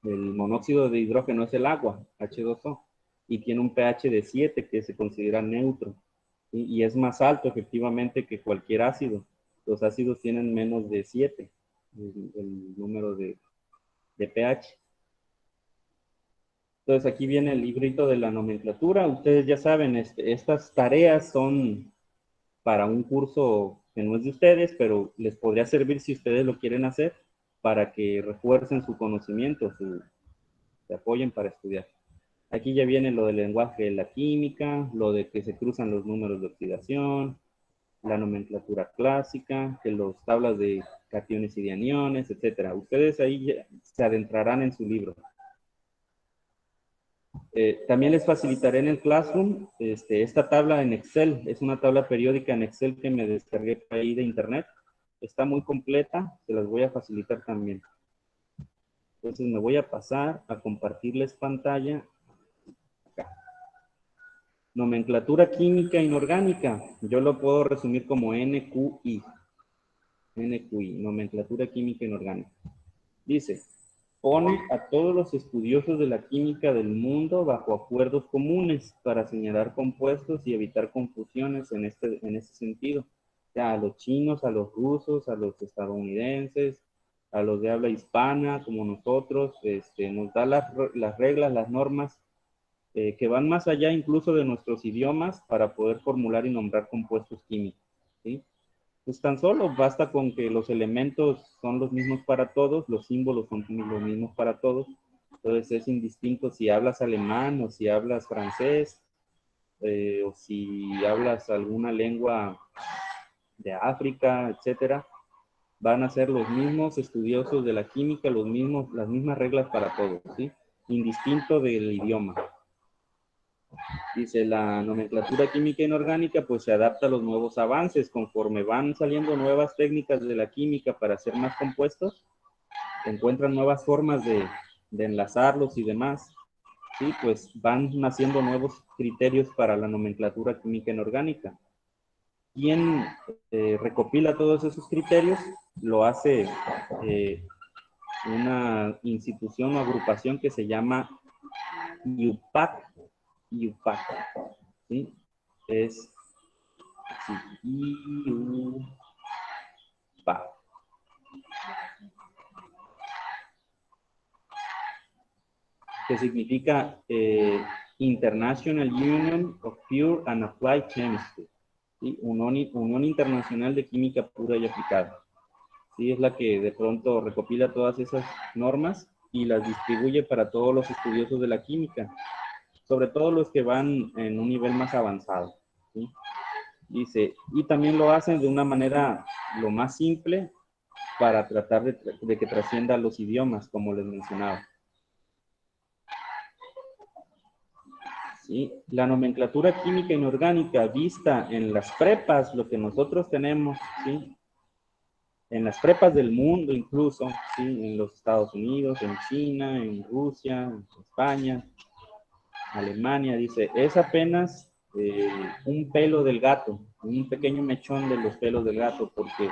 El monóxido de hidrógeno es el agua, H2O, y tiene un pH de 7 que se considera neutro. Y es más alto efectivamente que cualquier ácido. Los ácidos tienen menos de 7, el número de pH. Entonces aquí viene el librito de la nomenclatura. Ustedes ya saben, estas tareas son para un curso que no es de ustedes, pero les podría servir si ustedes lo quieren hacer para que refuercen su conocimiento, se apoyen para estudiar. Aquí ya viene lo del lenguaje de la química, lo de que se cruzan los números de oxidación, la nomenclatura clásica, que los tablas de cationes y de aniones, etcétera. Ustedes ahí ya se adentrarán en su libro. También les facilitaré en el Classroom esta tabla en Excel. Es una tabla periódica en Excel que me descargué ahí de internet. Está muy completa, se las voy a facilitar también. Entonces me voy a pasar a compartirles pantalla. Acá. Nomenclatura química inorgánica. Yo lo puedo resumir como NQI. NQI, nomenclatura química inorgánica. Dice, pone a todos los estudiosos de la química del mundo bajo acuerdos comunes para señalar compuestos y evitar confusiones en ese sentido. O sea, a los chinos, a los rusos, a los estadounidenses, a los de habla hispana, como nosotros, nos da las reglas, las normas, que van más allá incluso de nuestros idiomas para poder formular y nombrar compuestos químicos, ¿sí? Pues tan solo basta con que los elementos son los mismos para todos, los símbolos son los mismos para todos, entonces es indistinto si hablas alemán o si hablas francés, o si hablas alguna lengua de África, etcétera, van a ser los mismos estudiosos de la química, las mismas reglas para todos, ¿sí? Indistinto del idioma. Dice, la nomenclatura química inorgánica pues se adapta a los nuevos avances. Conforme van saliendo nuevas técnicas de la química para hacer más compuestos, encuentran nuevas formas de enlazarlos y demás. Sí, pues van naciendo nuevos criterios para la nomenclatura química inorgánica. ¿Quién recopila todos esos criterios? Lo hace una institución o agrupación que se llama IUPAC. IUPAC, ¿sí? Es así, IUPAC. Que significa International Union of Pure and Applied Chemistry, ¿sí? Unión Internacional de Química Pura y Aplicada. ¿Sí? Es la que de pronto recopila todas esas normas y las distribuye para todos los estudiosos de la química, sobre todo los que van en un nivel más avanzado, ¿sí? Dice, y también lo hacen de una manera lo más simple para tratar de que trascienda los idiomas, como les mencionaba. ¿Sí? La nomenclatura química inorgánica vista en las prepas, lo que nosotros tenemos, ¿sí? En las prepas del mundo incluso, ¿sí? En los Estados Unidos, en China, en Rusia, en España, Alemania, dice, es apenas un pelo del gato, un pequeño mechón de los pelos del gato, porque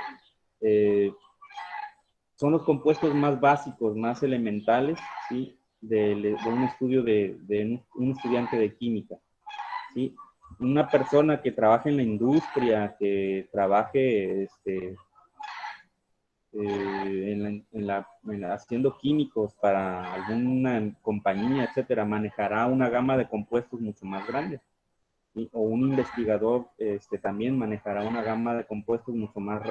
son los compuestos más básicos, más elementales, ¿sí? De un estudio de un estudiante de química, ¿sí? Una persona que trabaje en la industria, que trabaje haciendo químicos para alguna compañía, etcétera, manejará una gama de compuestos mucho más grande. ¿sí? O un investigador también manejará una gama de compuestos mucho más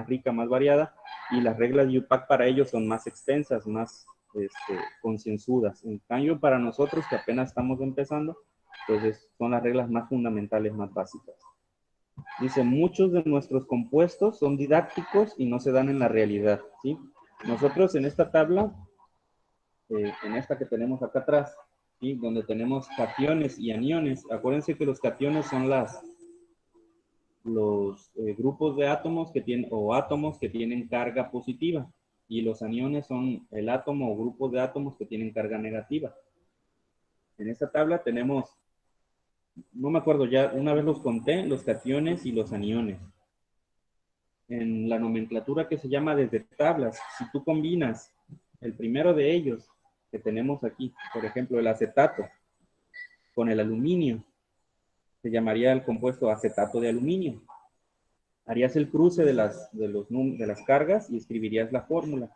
rica, más variada, y las reglas de UPAC para ellos son más extensas, más concienzudas. En cambio, para nosotros que apenas estamos empezando, pues son las reglas más fundamentales, más básicas. Dice, muchos de nuestros compuestos son didácticos y no se dan en la realidad, ¿sí? Nosotros en esta tabla, en esta que tenemos acá atrás, ¿sí? Donde tenemos cationes y aniones, acuérdense que los cationes son los grupos de átomos que tienen, o átomos que tienen carga positiva, y los aniones son el átomo o grupo de átomos que tienen carga negativa. En esta tabla tenemos, no me acuerdo ya, una vez los conté, los cationes y los aniones. En la nomenclatura que se llama desde tablas, si tú combinas el primero de ellos que tenemos aquí, por ejemplo, el acetato con el aluminio, se llamaría el compuesto acetato de aluminio. Harías el cruce de las cargas y escribirías la fórmula,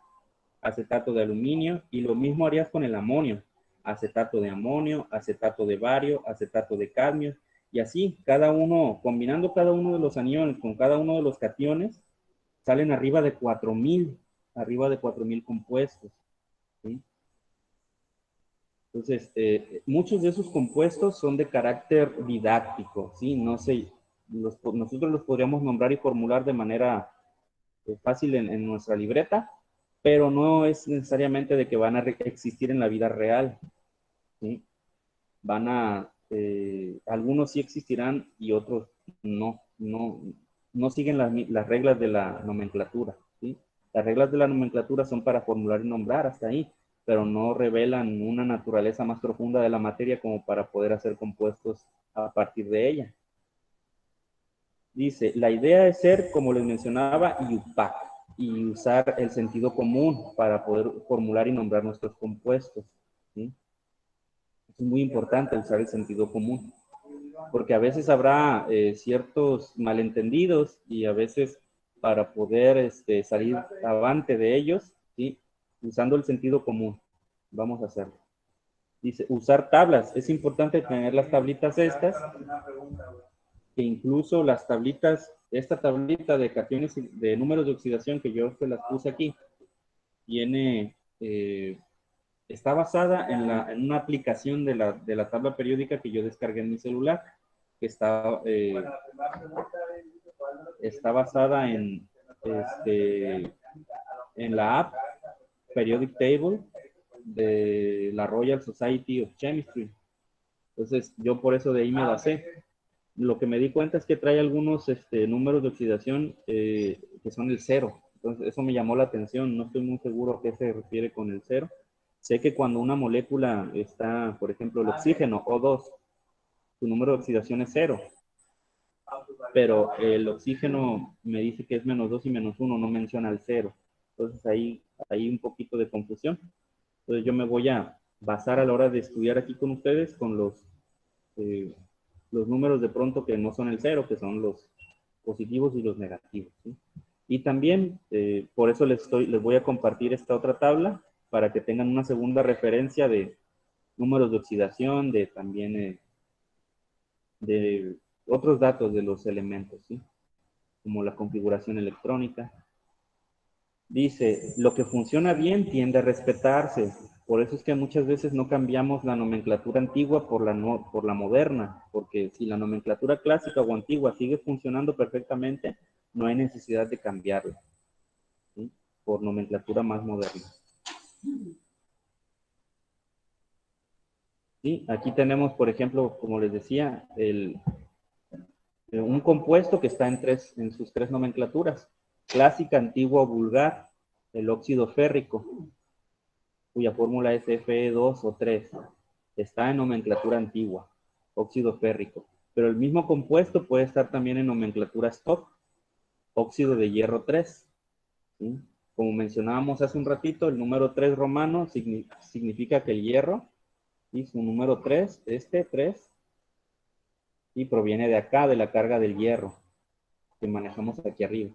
acetato de aluminio, y lo mismo harías con el amonio, acetato de amonio, acetato de bario, acetato de cadmio, y así, cada uno, combinando cada uno de los aniones con cada uno de los cationes, salen arriba de 4,000 compuestos, ¿sí? Entonces, muchos de esos compuestos son de carácter didáctico, ¿sí? No sé, nosotros los podríamos nombrar y formular de manera fácil en nuestra libreta, pero no es necesariamente de que van a existir en la vida real, ¿sí? Algunos sí existirán y otros no siguen las reglas de la nomenclatura, ¿sí? Las reglas de la nomenclatura son para formular y nombrar hasta ahí, pero no revelan una naturaleza más profunda de la materia como para poder hacer compuestos a partir de ella. Dice, la idea es ser, como les mencionaba, UPAC, y usar el sentido común para poder formular y nombrar nuestros compuestos, ¿sí? Es muy importante usar el sentido común, porque a veces habrá ciertos malentendidos y a veces para poder salir avante de ellos, ¿sí? Usando el sentido común. Vamos a hacerlo. Dice, usar tablas. Es importante tener las tablitas estas, que incluso las tablitas, esta tablita de cationes, de números de oxidación que yo las puse aquí, está basada en una aplicación de la tabla periódica que yo descargué en mi celular, que está basada en la app Periodic Table de la Royal Society of Chemistry. Entonces, yo por eso de ahí me basé. Lo que me di cuenta es que trae algunos números de oxidación que son el 0. Entonces, eso me llamó la atención. No estoy muy seguro a qué se refiere con el 0. Sé que cuando una molécula está, por ejemplo, el oxígeno, O2, su número de oxidación es 0. Pero el oxígeno me dice que es -2 y -1, no menciona el 0. Entonces, ahí hay un poquito de confusión. Entonces, yo me voy a basar a la hora de estudiar aquí con ustedes con los números de pronto que no son el 0, que son los positivos y los negativos, ¿sí? Y también, por eso les voy a compartir esta otra tabla para que tengan una segunda referencia de números de oxidación, también de otros datos de los elementos, ¿sí? Como la configuración electrónica. Dice, lo que funciona bien tiende a respetarse. Por eso es que muchas veces no cambiamos la nomenclatura antigua por la moderna, porque si la nomenclatura clásica o antigua sigue funcionando perfectamente, no hay necesidad de cambiarla, ¿sí? Por nomenclatura más moderna. ¿Sí? Aquí tenemos, por ejemplo, como les decía, un compuesto que está en sus tres nomenclaturas: clásica, antigua o vulgar, el óxido férrico, cuya fórmula es Fe2 o 3. Está en nomenclatura antigua, óxido férrico. Pero el mismo compuesto puede estar también en nomenclatura stock, óxido de hierro 3. ¿Sí? Como mencionábamos hace un ratito, el número 3 romano significa que el hierro, ¿sí? Su número 3, 3, y proviene de acá, de la carga del hierro, que manejamos aquí arriba.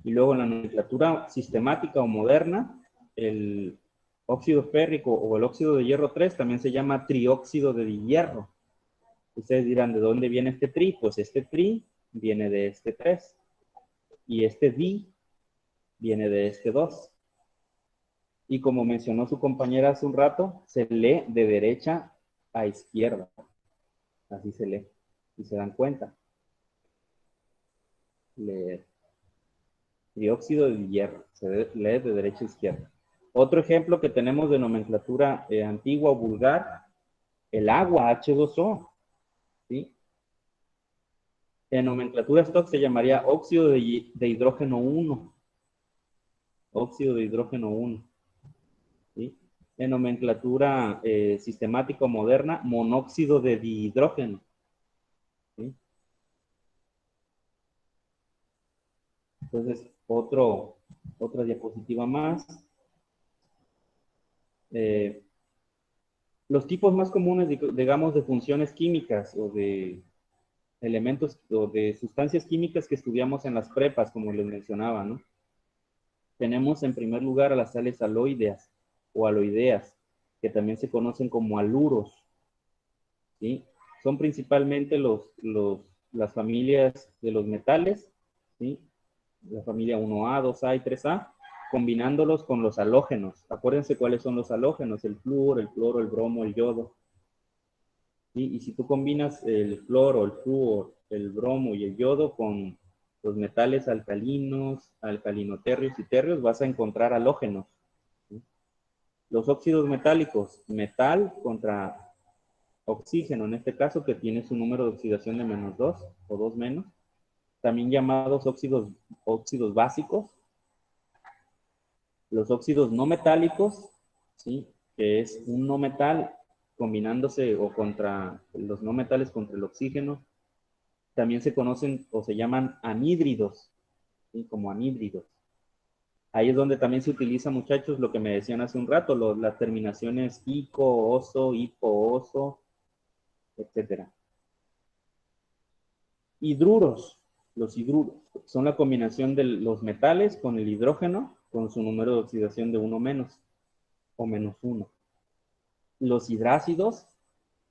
Y luego en la nomenclatura sistemática o moderna, el óxido férrico o el óxido de hierro 3 también se llama trióxido de hierro. Ustedes dirán, ¿de dónde viene este tri? Pues este tri viene de este 3. Y este di viene de este 2. Y como mencionó su compañera hace un rato, se lee de derecha a izquierda. Así se lee. Si se dan cuenta. Leer. Dióxido de hierro. Se lee de derecha a izquierda. Otro ejemplo que tenemos de nomenclatura antigua o vulgar, el agua, H2O. ¿Sí? En nomenclatura stock se llamaría óxido de hidrógeno 1. Óxido de hidrógeno 1. ¿Sí? En nomenclatura sistemática o moderna, monóxido de dihidrógeno. ¿Sí? Entonces, otra diapositiva más. Los tipos más comunes, digamos, de funciones químicas o de elementos o de sustancias químicas que estudiamos en las prepas, como les mencionaba, ¿no? Tenemos en primer lugar a las sales aloídeas o aloideas, que también se conocen como aluros, ¿sí? Son principalmente las familias de los metales, ¿sí? La familia 1A, 2A y 3A, combinándolos con los halógenos. Acuérdense cuáles son los halógenos: el flúor, el cloro, el bromo, el yodo. ¿Sí? Y si tú combinas el cloro, el flúor, el bromo y el yodo con los metales alcalinos, alcalinoterrios y terrios, vas a encontrar halógenos. ¿Sí? Los óxidos metálicos, metal contra oxígeno, en este caso, que tiene su número de oxidación de -2 o 2 menos, también llamados óxidos básicos. Los óxidos no metálicos, ¿sí? Que es un no metal combinándose o contra los no metales contra el oxígeno, también se conocen o se llaman anhídridos, ¿sí? Como anhídridos. Ahí es donde también se utiliza, muchachos, lo que me decían hace un rato, las terminaciones ico, oso, hipo, oso, etc. Hidruros. Los hidruros son la combinación de los metales con el hidrógeno con su número de oxidación de 1 menos o -1. Los hidrácidos,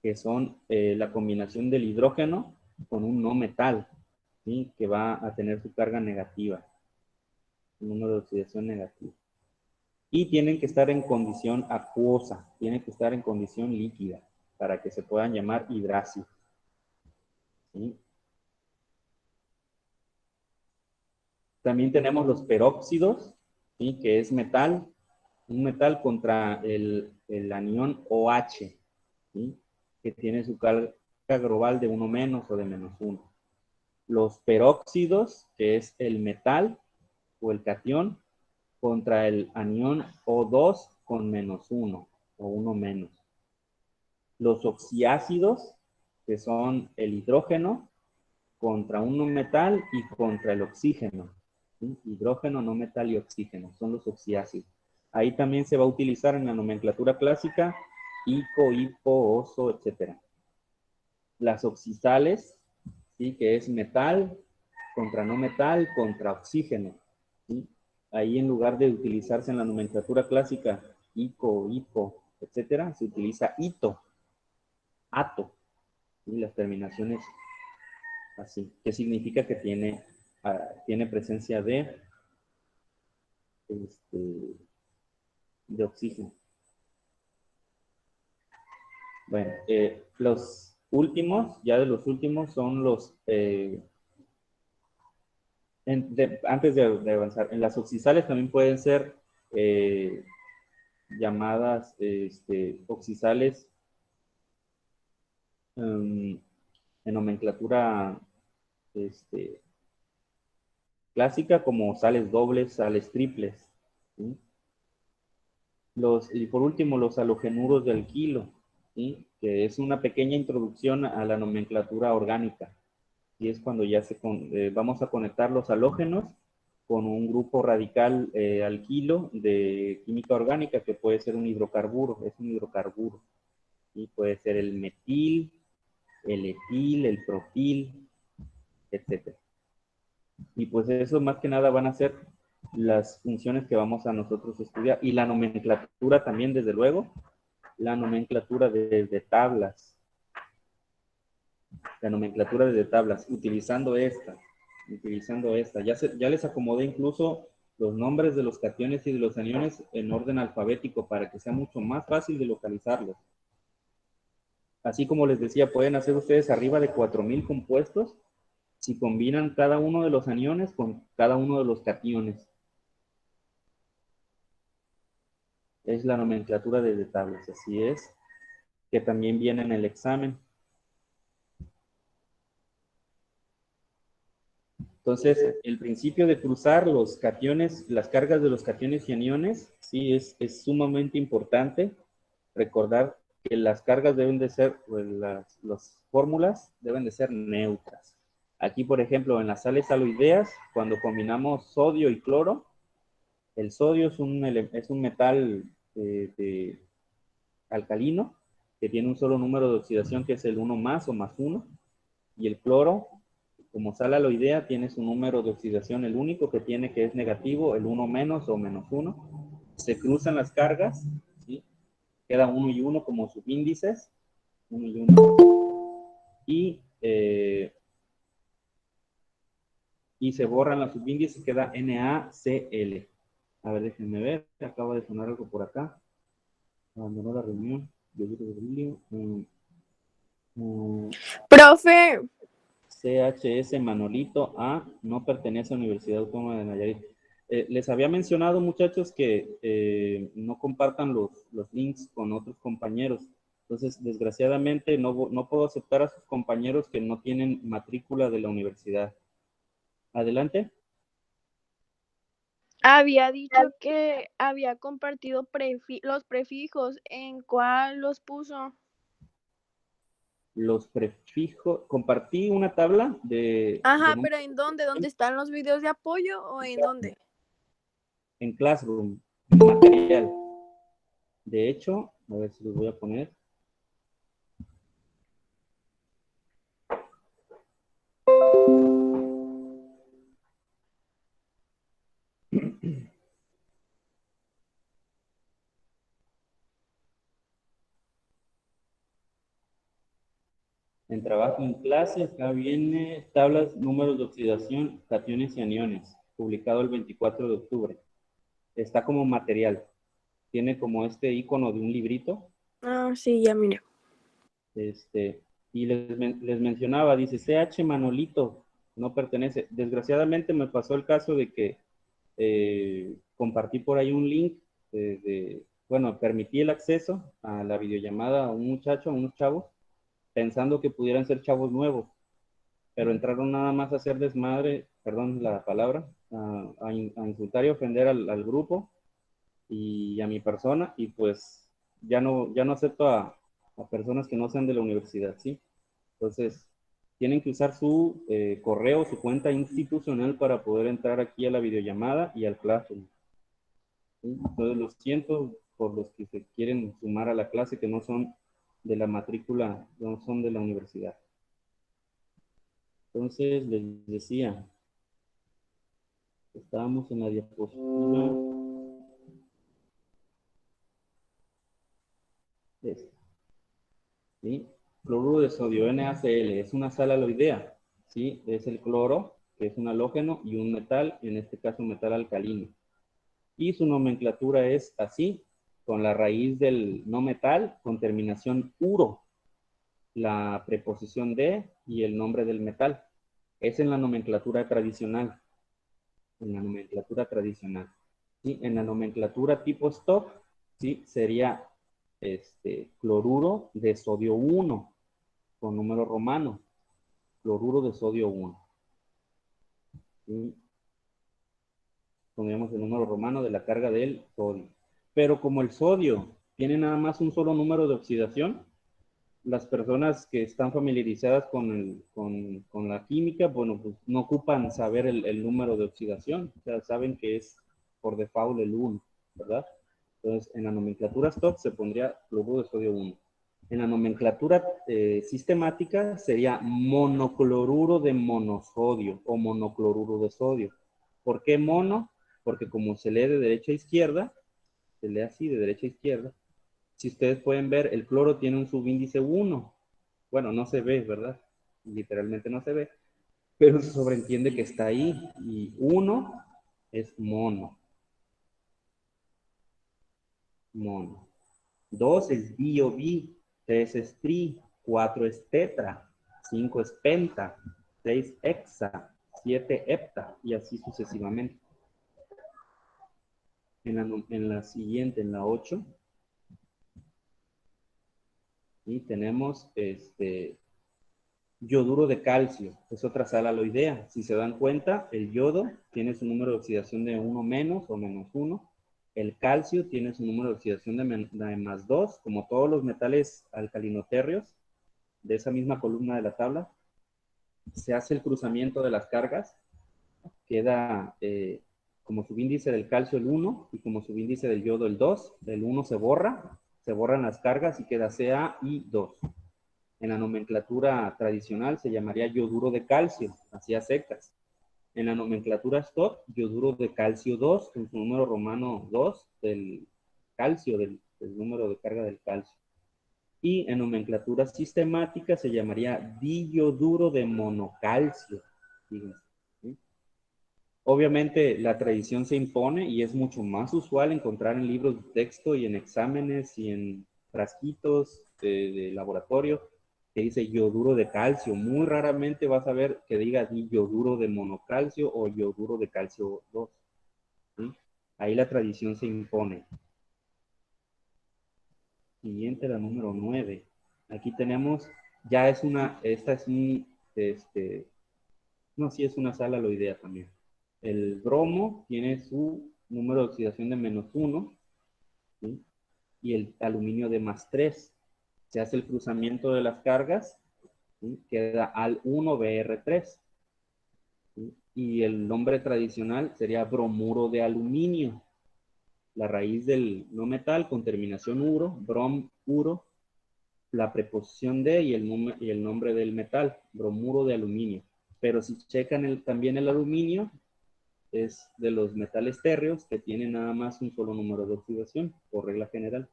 que son la combinación del hidrógeno con un no metal, ¿sí? Que va a tener su carga negativa, un número de oxidación negativo. Y tienen que estar en condición acuosa, tienen que estar en condición líquida para que se puedan llamar hidrácidos. ¿Sí? También tenemos los peróxidos, ¿sí? Que es metal, un metal contra el anión OH, ¿sí? Que tiene su carga global de 1 menos o de -1. Los peróxidos, que es el metal o el catión, contra el anión O2 con -1 o 1 menos. Los oxiácidos, que son el hidrógeno, contra un no metal y contra el oxígeno. ¿Sí? Hidrógeno, no metal y oxígeno, son los oxiácidos. Ahí también se va a utilizar en la nomenclatura clásica ico, hipo, oso, etc. Las oxidales, ¿sí? Que es metal contra no metal contra oxígeno. ¿Sí? Ahí en lugar de utilizarse en la nomenclatura clásica ico, hipo, etc., se utiliza ito, ato, y las terminaciones así, que significa que tiene presencia de oxígeno. Bueno, los últimos, ya de los últimos, son los, antes de avanzar, en las oxidales también pueden ser llamadas oxidales en nomenclatura clásica como sales dobles, sales triples. ¿Sí? Y por último, los halogenuros de alquilo, ¿sí? Que es una pequeña introducción a la nomenclatura orgánica. Y es cuando ya vamos a conectar los halógenos con un grupo radical alquilo de química orgánica que puede ser un hidrocarburo, es un hidrocarburo. ¿Sí? Puede ser el metil, el etil, el propil, etc. Y pues eso más que nada van a ser las funciones que vamos a nosotros estudiar. Y la nomenclatura también, desde luego, la nomenclatura de tablas. La nomenclatura de tablas, utilizando esta. Ya les acomodé incluso los nombres de los cationes y de los aniones en orden alfabético para que sea mucho más fácil de localizarlos. Así como les decía, pueden hacer ustedes arriba de 4000 compuestos si combinan cada uno de los aniones con cada uno de los cationes. Es la nomenclatura de tablas, así es, que también viene en el examen. Entonces, el principio de cruzar los cationes, las cargas de los cationes y aniones, sí, es sumamente importante. Recordar que las cargas deben de ser, pues, las fórmulas deben de ser neutras. Aquí, por ejemplo, en las sales aloideas, cuando combinamos sodio y cloro, el sodio es un metal alcalino que tiene un solo número de oxidación, que es el 1 más o más 1, y el cloro, como sal aloidea, tiene su número de oxidación, el único que tiene, que es negativo, el 1 menos o menos 1. Se cruzan las cargas, ¿sí? Queda 1 y 1 como subíndices, 1 y 1, y se borran las subíndices, queda NaCl. A ver, déjenme ver, acaba de sonar algo por acá. Abandonó la reunión. Profe, CHS Manolito A no pertenece a la Universidad Autónoma de Nayarit. Les había mencionado, muchachos, que no compartan los links con otros compañeros. Entonces, desgraciadamente, no puedo aceptar a sus compañeros que no tienen matrícula de la universidad. Adelante. había dicho que había compartido los prefijos. ¿En cuál los puso? Los prefijos. Compartí una tabla de Ajá, números pero ¿en dónde? ¿Dónde están los videos de apoyo o en dónde? en Classroom, material. De hecho, a ver si los voy a poner. En trabajo en clase, acá viene tablas, números de oxidación, cationes y aniones, publicado el 24 de octubre. Está como material. Tiene como este icono de un librito. Ah, sí, ya mire. Y les mencionaba, dice, CH Manolito, no pertenece. Desgraciadamente me pasó el caso de que compartí por ahí un link bueno, permití el acceso a la videollamada a un muchacho, a unos chavos, pensando que pudieran ser chavos nuevos, pero entraron nada más a hacer desmadre, perdón la palabra, a insultar y ofender al grupo y a mi persona, y pues ya no acepto a personas que no sean de la universidad, ¿sí? Entonces, tienen que usar su correo, su cuenta institucional para poder entrar aquí a la videollamada y al Classroom. ¿Sí? Entonces, lo siento por los que se quieren sumar a la clase que no son de la matrícula, no son de la universidad. Entonces, les decía, estábamos en la diapositiva. ¿Sí? Cloruro de sodio, NaCl, es una sal aloidea, ¿sí? Es el cloro, que es un halógeno, y un metal, en este caso metal alcalino. Y su nomenclatura es así, con la raíz del no metal, con terminación uro, la preposición de y el nombre del metal. Es en la nomenclatura tradicional. En la nomenclatura tradicional. ¿Sí? En la nomenclatura tipo stock, ¿sí? Sería cloruro de sodio 1, con número romano. Cloruro de sodio 1. ¿Sí? Pondríamos el número romano de la carga del sodio. Pero como el sodio tiene nada más un solo número de oxidación, las personas que están familiarizadas con la química, bueno, pues no ocupan saber el número de oxidación, o sea, saben que es por default el 1, ¿verdad? Entonces, en la nomenclatura stock se pondría cloruro de sodio 1. En la nomenclatura sistemática sería monocloruro de monosodio o monocloruro de sodio. ¿Por qué mono? Porque como se lee de derecha a izquierda, se lee así de derecha a izquierda. Si ustedes pueden ver, el cloro tiene un subíndice 1. Bueno, no se ve, ¿verdad? literalmente no se ve, pero se sobreentiende que está ahí. Y 1 es mono. Mono. 2 es bi o bi. 3 es tri. 4 es tetra. 5 es penta. 6 hexa. 7 hepta. Y así sucesivamente. En la siguiente, en la 8. Y tenemos yoduro de calcio, es otra sal aloidea. Si se dan cuenta, el yodo tiene su número de oxidación de 1 menos o menos 1. El calcio tiene su número de oxidación de más 2, como todos los metales alcalinotérreos de esa misma columna de la tabla. Se hace el cruzamiento de las cargas, queda como subíndice del calcio el 1 y como subíndice del yodo el 2. El 1 se borran las cargas y queda Ca y 2. En la nomenclatura tradicional se llamaría yoduro de calcio, así a secas. En la nomenclatura STOP, yoduro de calcio 2, con su número romano 2 del calcio, del número de carga del calcio. Y en nomenclatura sistemática se llamaría diyoduro de monocalcio. Fíjense, ¿sí? Obviamente la tradición se impone y es mucho más usual encontrar en libros de texto y en exámenes y en frasquitos de laboratorio que dice yoduro de calcio. Muy raramente vas a ver que diga yoduro de monocalcio o yoduro de calcio 2. ¿Sí? Ahí la tradición se impone. Siguiente, la número 9. Aquí tenemos, ya es una, esta es un, no, sí es una sal aloidea también. El bromo tiene su número de oxidación de menos 1, ¿sí? Y el aluminio de más 3. Se hace el cruzamiento de las cargas, ¿sí? Queda al 1Br3. ¿Sí? Y el nombre tradicional sería bromuro de aluminio. La raíz del no metal con terminación uro, brom, uro, la preposición de y el nombre del metal, bromuro de aluminio. Pero si checan también el aluminio, es de los metales térreos que tienen nada más un solo número de oxidación, por regla general.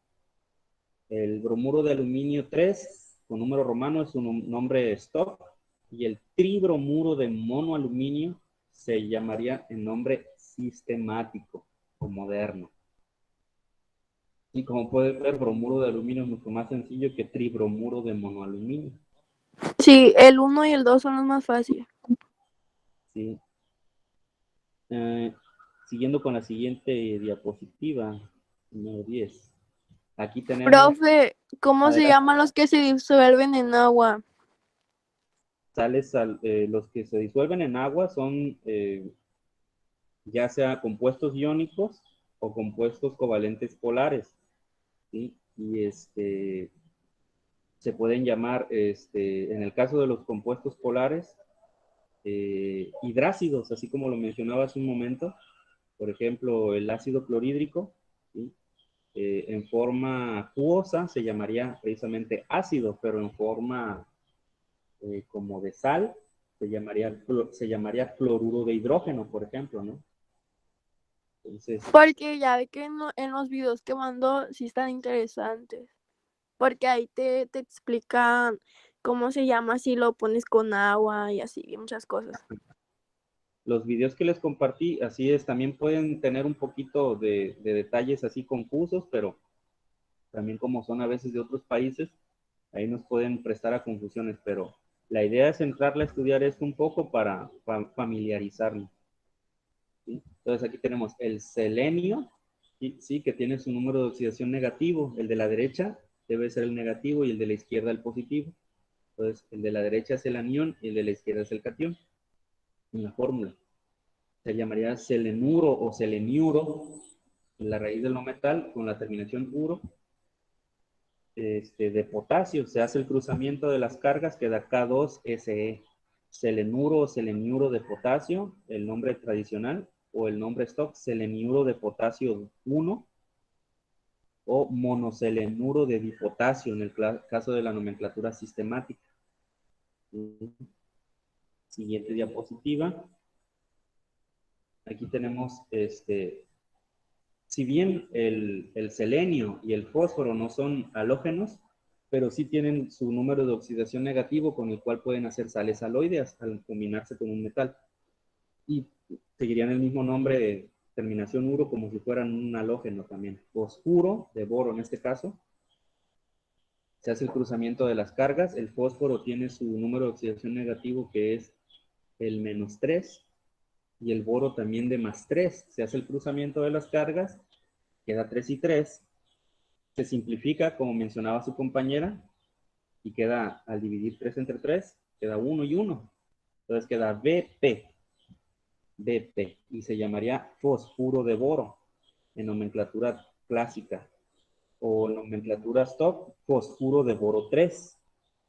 El bromuro de aluminio 3, con número romano, es un nombre stock, y el tribromuro de monoaluminio se llamaría en nombre sistemático o moderno. Y como pueden ver, bromuro de aluminio es mucho más sencillo que tribromuro de monoaluminio. Sí, el 1 y el 2 son los más fáciles. Sí. Siguiendo con la siguiente diapositiva, número 10. Aquí tenemos Profe, ¿cómo se llaman los que se disuelven en agua? sales, los que se disuelven en agua son ya sea compuestos iónicos o compuestos covalentes polares, ¿sí? Y se pueden llamar, en el caso de los compuestos polares, hidrácidos, así como lo mencionaba hace un momento. Por ejemplo, el ácido clorhídrico, ¿sí? En forma acuosa se llamaría precisamente ácido, pero en forma como de sal se llamaría cloruro de hidrógeno, por ejemplo, ¿no? Entonces, Porque ya ve que en los videos que mando sí están interesantes. Porque ahí te explican cómo se llama si lo pones con agua y así, y muchas cosas. los videos que les compartí, así es, también pueden tener un poquito de detalles así confusos, pero también como son a veces de otros países, ahí nos pueden prestar a confusiones, pero la idea es entrarle a estudiar esto un poco para familiarizarnos. ¿Sí? Entonces aquí tenemos el selenio, ¿sí? Que tiene su número de oxidación negativo. El de la derecha debe ser el negativo y el de la izquierda el positivo. Entonces el de la derecha es el anión y el de la izquierda es el catión. En la fórmula se llamaría selenuro o seleniuro, en la raíz del no metal con la terminación uro. De potasio, se hace el cruzamiento de las cargas, queda K2SE. Selenuro o seleniuro de potasio, el nombre tradicional, o el nombre stock, seleniuro de potasio 1, o monoselenuro de dipotasio, en el caso de la nomenclatura sistemática. Siguiente diapositiva. Aquí tenemos, si bien el selenio y el fósforo no son halógenos, pero sí tienen su número de oxidación negativo con el cual pueden hacer sales aloideas al combinarse con un metal. Y seguirían el mismo nombre de terminación uro como si fueran un halógeno también. Fosfuro de boro en este caso. Se hace el cruzamiento de las cargas. El fósforo tiene su número de oxidación negativo que es el -3 y el boro también de +3. Se hace el cruzamiento de las cargas, queda 3 y 3. Se simplifica como mencionaba su compañera y queda, al dividir 3 entre 3, queda 1 y 1. Entonces queda BP y se llamaría fosfuro de boro en nomenclatura clásica, o en nomenclatura stock, fosfuro de boro 3,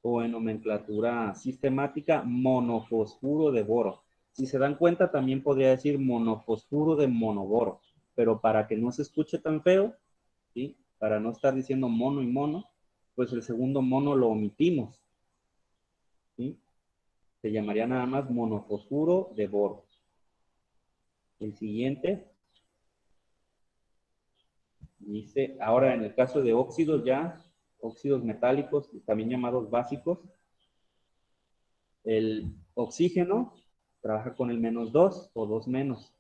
o en nomenclatura sistemática, monofosfuro de boro. Si se dan cuenta, también podría decir monofosfuro de monoboro, pero para que no se escuche tan feo, ¿sí? Para no estar diciendo mono y mono, pues el segundo mono lo omitimos, ¿sí? Se llamaría nada más monofosfuro de boro. El siguiente dice, ahora en el caso de óxidos ya, óxidos metálicos, también llamados básicos, el oxígeno trabaja con el -2 o 2-.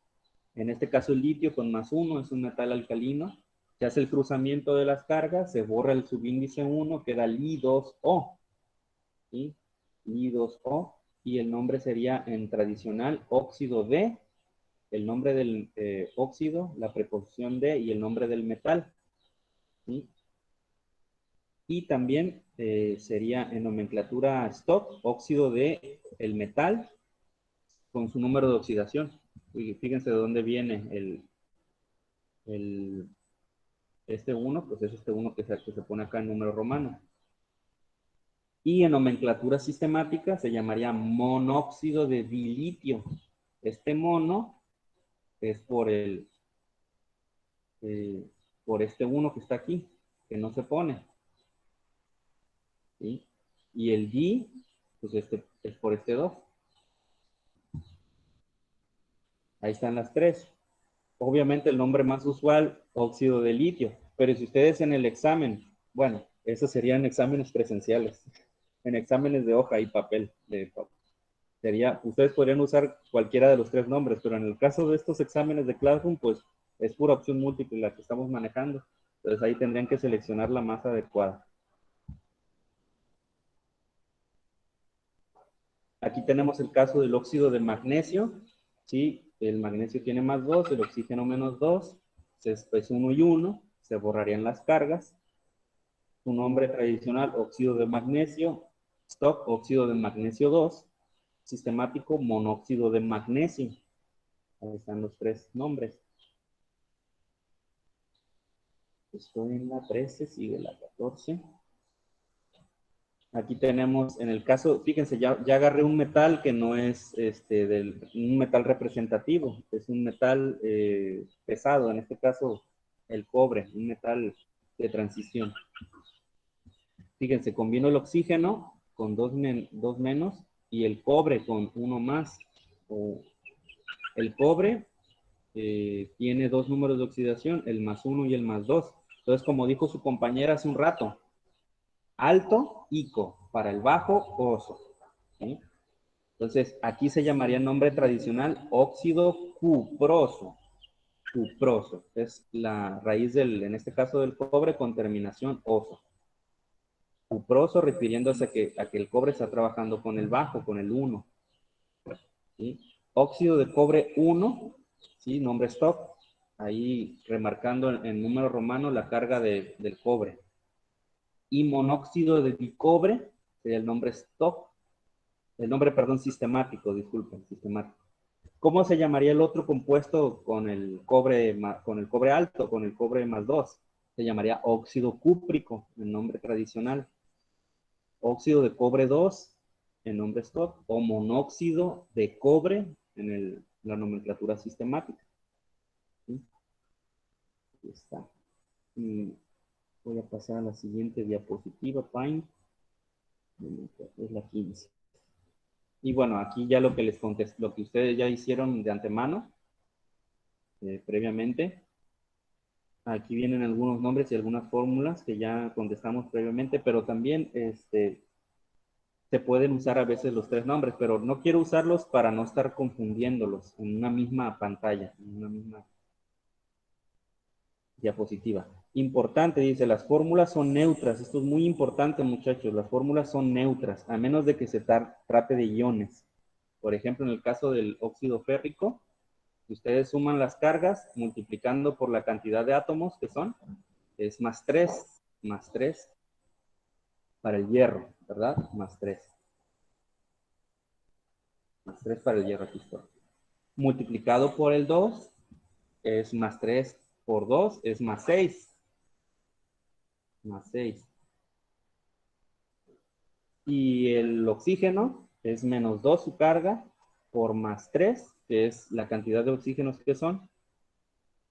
En este caso el litio con +1 es un metal alcalino. Se hace el cruzamiento de las cargas, se borra el subíndice 1, queda Li2O. ¿Sí? Li2O. Y el nombre sería en tradicional óxido de, el nombre del óxido, la preposición de y el nombre del metal. ¿Sí? Y también sería en nomenclatura stock, óxido de el metal con su número de oxidación. Y fíjense de dónde viene este 1, pues es este 1 que se pone acá en número romano. Y en nomenclatura sistemática se llamaría monóxido de dilitio. Este mono es por este 1 que está aquí, que no se pone. ¿Sí? Y el di, pues este es por este 2. Ahí están las 3. Obviamente el nombre más usual, óxido de litio. Pero si ustedes en el examen, bueno, esos serían exámenes presenciales. En exámenes de hoja y papel. Ustedes podrían usar cualquiera de los 3 nombres, pero en el caso de estos exámenes de Classroom, pues es pura opción múltiple la que estamos manejando. Entonces ahí tendrían que seleccionar la más adecuada. Aquí tenemos el caso del óxido de magnesio. ¿Sí? El magnesio tiene +2, el oxígeno -2. Es 1 y 1. Se borrarían las cargas. Su nombre tradicional, óxido de magnesio. Stock, óxido de magnesio 2. Sistemático, monóxido de magnesio. Ahí están los 3 nombres. Estoy en la 13, sigue la 14. Aquí tenemos, en el caso, fíjense, ya agarré un metal que no es un metal representativo, es un metal pesado, en este caso el cobre, un metal de transición. Fíjense, combino el oxígeno con 2 menos y el cobre con 1 más. El cobre tiene 2 números de oxidación, el +1 y el +2. Entonces, como dijo su compañera hace un rato, alto, ico, para el bajo, oso. ¿Sí? Entonces, aquí se llamaría nombre tradicional óxido cuproso. Cuproso. Es la raíz en este caso del cobre con terminación oso. Cuproso refiriéndose a que el cobre está trabajando con el bajo, con el 1. ¿Sí? Óxido de cobre 1, ¿sí? Nombre stock. Ahí remarcando en número romano la carga del cobre. Y monóxido de dicobre sería el nombre stock. El nombre, perdón, sistemático, disculpen, sistemático. ¿Cómo se llamaría el otro compuesto con el cobre alto, con el cobre +2? Se llamaría óxido cúprico, el nombre tradicional. Óxido de cobre 2, en nombre stock, o monóxido de cobre en la nomenclatura sistemática. ¿Sí? Aquí está. Y voy a pasar a la siguiente diapositiva, Paint. Es la 15. Y bueno, aquí ya lo que les contesté, lo que ustedes ya hicieron de antemano, previamente. Aquí vienen algunos nombres y algunas fórmulas que ya contestamos previamente, pero también se pueden usar a veces los tres nombres, pero no quiero usarlos para no estar confundiéndolos en una misma pantalla, en una misma diapositiva. Importante, dice, las fórmulas son neutras. Esto es muy importante, muchachos. Las fórmulas son neutras, a menos de que se trate de iones. Por ejemplo, en el caso del óxido férrico, si ustedes suman las cargas multiplicando por la cantidad de átomos que son, es más 3 para el hierro, ¿verdad? Más 3 para el hierro, aquí está. Multiplicado por el 2 es más 3 por 2 es más 6. Más 6. Y el oxígeno es menos 2 su carga por más 3, que es la cantidad de oxígenos que son,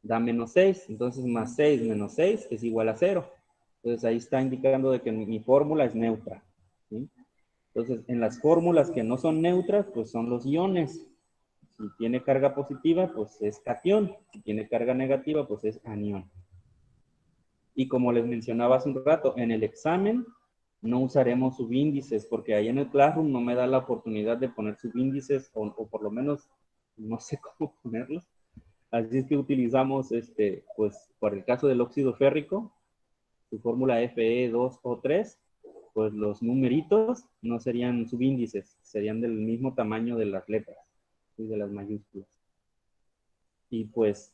da menos 6. Entonces más 6 menos 6 es igual a 0. Entonces ahí está indicando de que mi fórmula es neutra, ¿sí? Entonces en las fórmulas que no son neutras, pues son los iones. Si tiene carga positiva, pues es catión. Si tiene carga negativa, pues es anión. Y como les mencionaba hace un rato, en el examen no usaremos subíndices, porque ahí en el Classroom no me da la oportunidad de poner subíndices, o por lo menos no sé cómo ponerlos. Así es que utilizamos, pues, por el caso del óxido férrico, su fórmula Fe2O3, pues los numeritos no serían subíndices, serían del mismo tamaño de las letras, ¿sí? De las mayúsculas. Y pues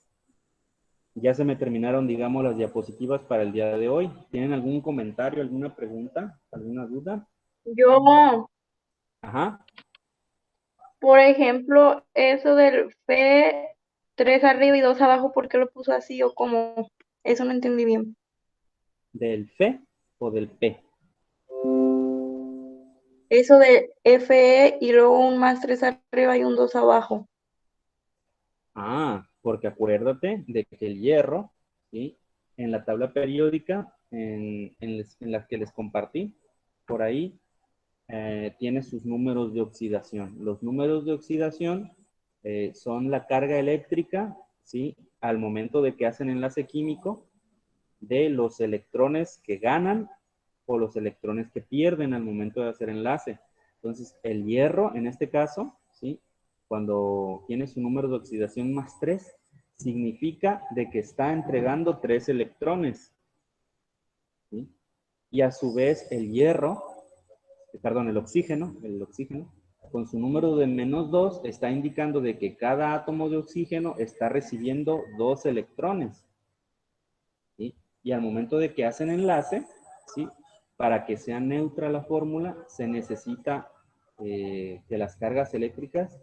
ya se me terminaron, digamos, las diapositivas para el día de hoy. ¿Tienen algún comentario, alguna pregunta, alguna duda? Yo, Ajá. por ejemplo, eso del F 3 arriba y 2 abajo, ¿por qué lo puso así o cómo? Eso no entendí bien. ¿Del Fe o del P? Eso de FE y luego un más 3 arriba y un 2 abajo. Ah, porque acuérdate de que el hierro, ¿sí? En la tabla periódica, en las que les compartí, por ahí, tiene sus números de oxidación. Los números de oxidación son la carga eléctrica, ¿sí? Al momento de que hacen enlace químico, de los electrones que ganan o los electrones que pierden al momento de hacer enlace. Entonces, el hierro, en este caso, ¿sí? Cuando tiene su número de oxidación más 3, significa de que está entregando 3 electrones, ¿sí? Y a su vez el hierro, perdón, el oxígeno, con su número de menos 2, está indicando de que cada átomo de oxígeno está recibiendo 2 electrones, ¿sí? Y al momento de que hacen enlace, ¿sí? Para que sea neutra la fórmula, se necesita que las cargas eléctricas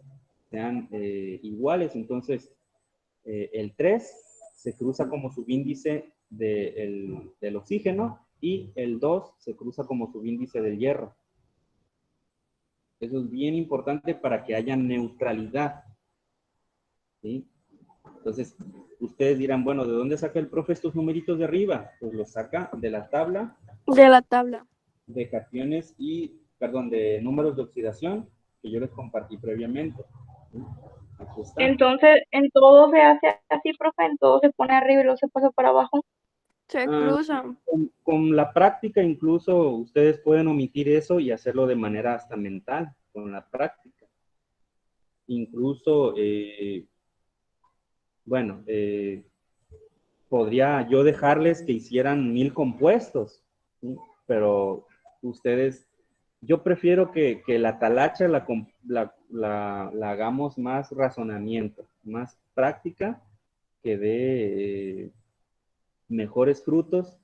sean iguales. Entonces, el 3 se cruza como subíndice del oxígeno y el 2 se cruza como subíndice del hierro. Eso es bien importante para que haya neutralidad, ¿sí? Entonces, ustedes dirán, bueno, ¿de dónde saca el profe estos numeritos de arriba? Pues los saca de la tabla De la tabla. de cationes de números de oxidación que yo les compartí previamente, ¿sí? Aquí está. Entonces, en todo se hace así, profe, en todo se pone arriba y luego se pasa para abajo. Se Ah, cruzan. con la práctica incluso ustedes pueden omitir eso y hacerlo de manera hasta mental, con la práctica. Incluso, bueno, podría yo dejarles que hicieran 1000 compuestos, ¿sí? Pero ustedes, yo prefiero que la talacha la hagamos más razonamiento, más práctica, que dé mejores frutos,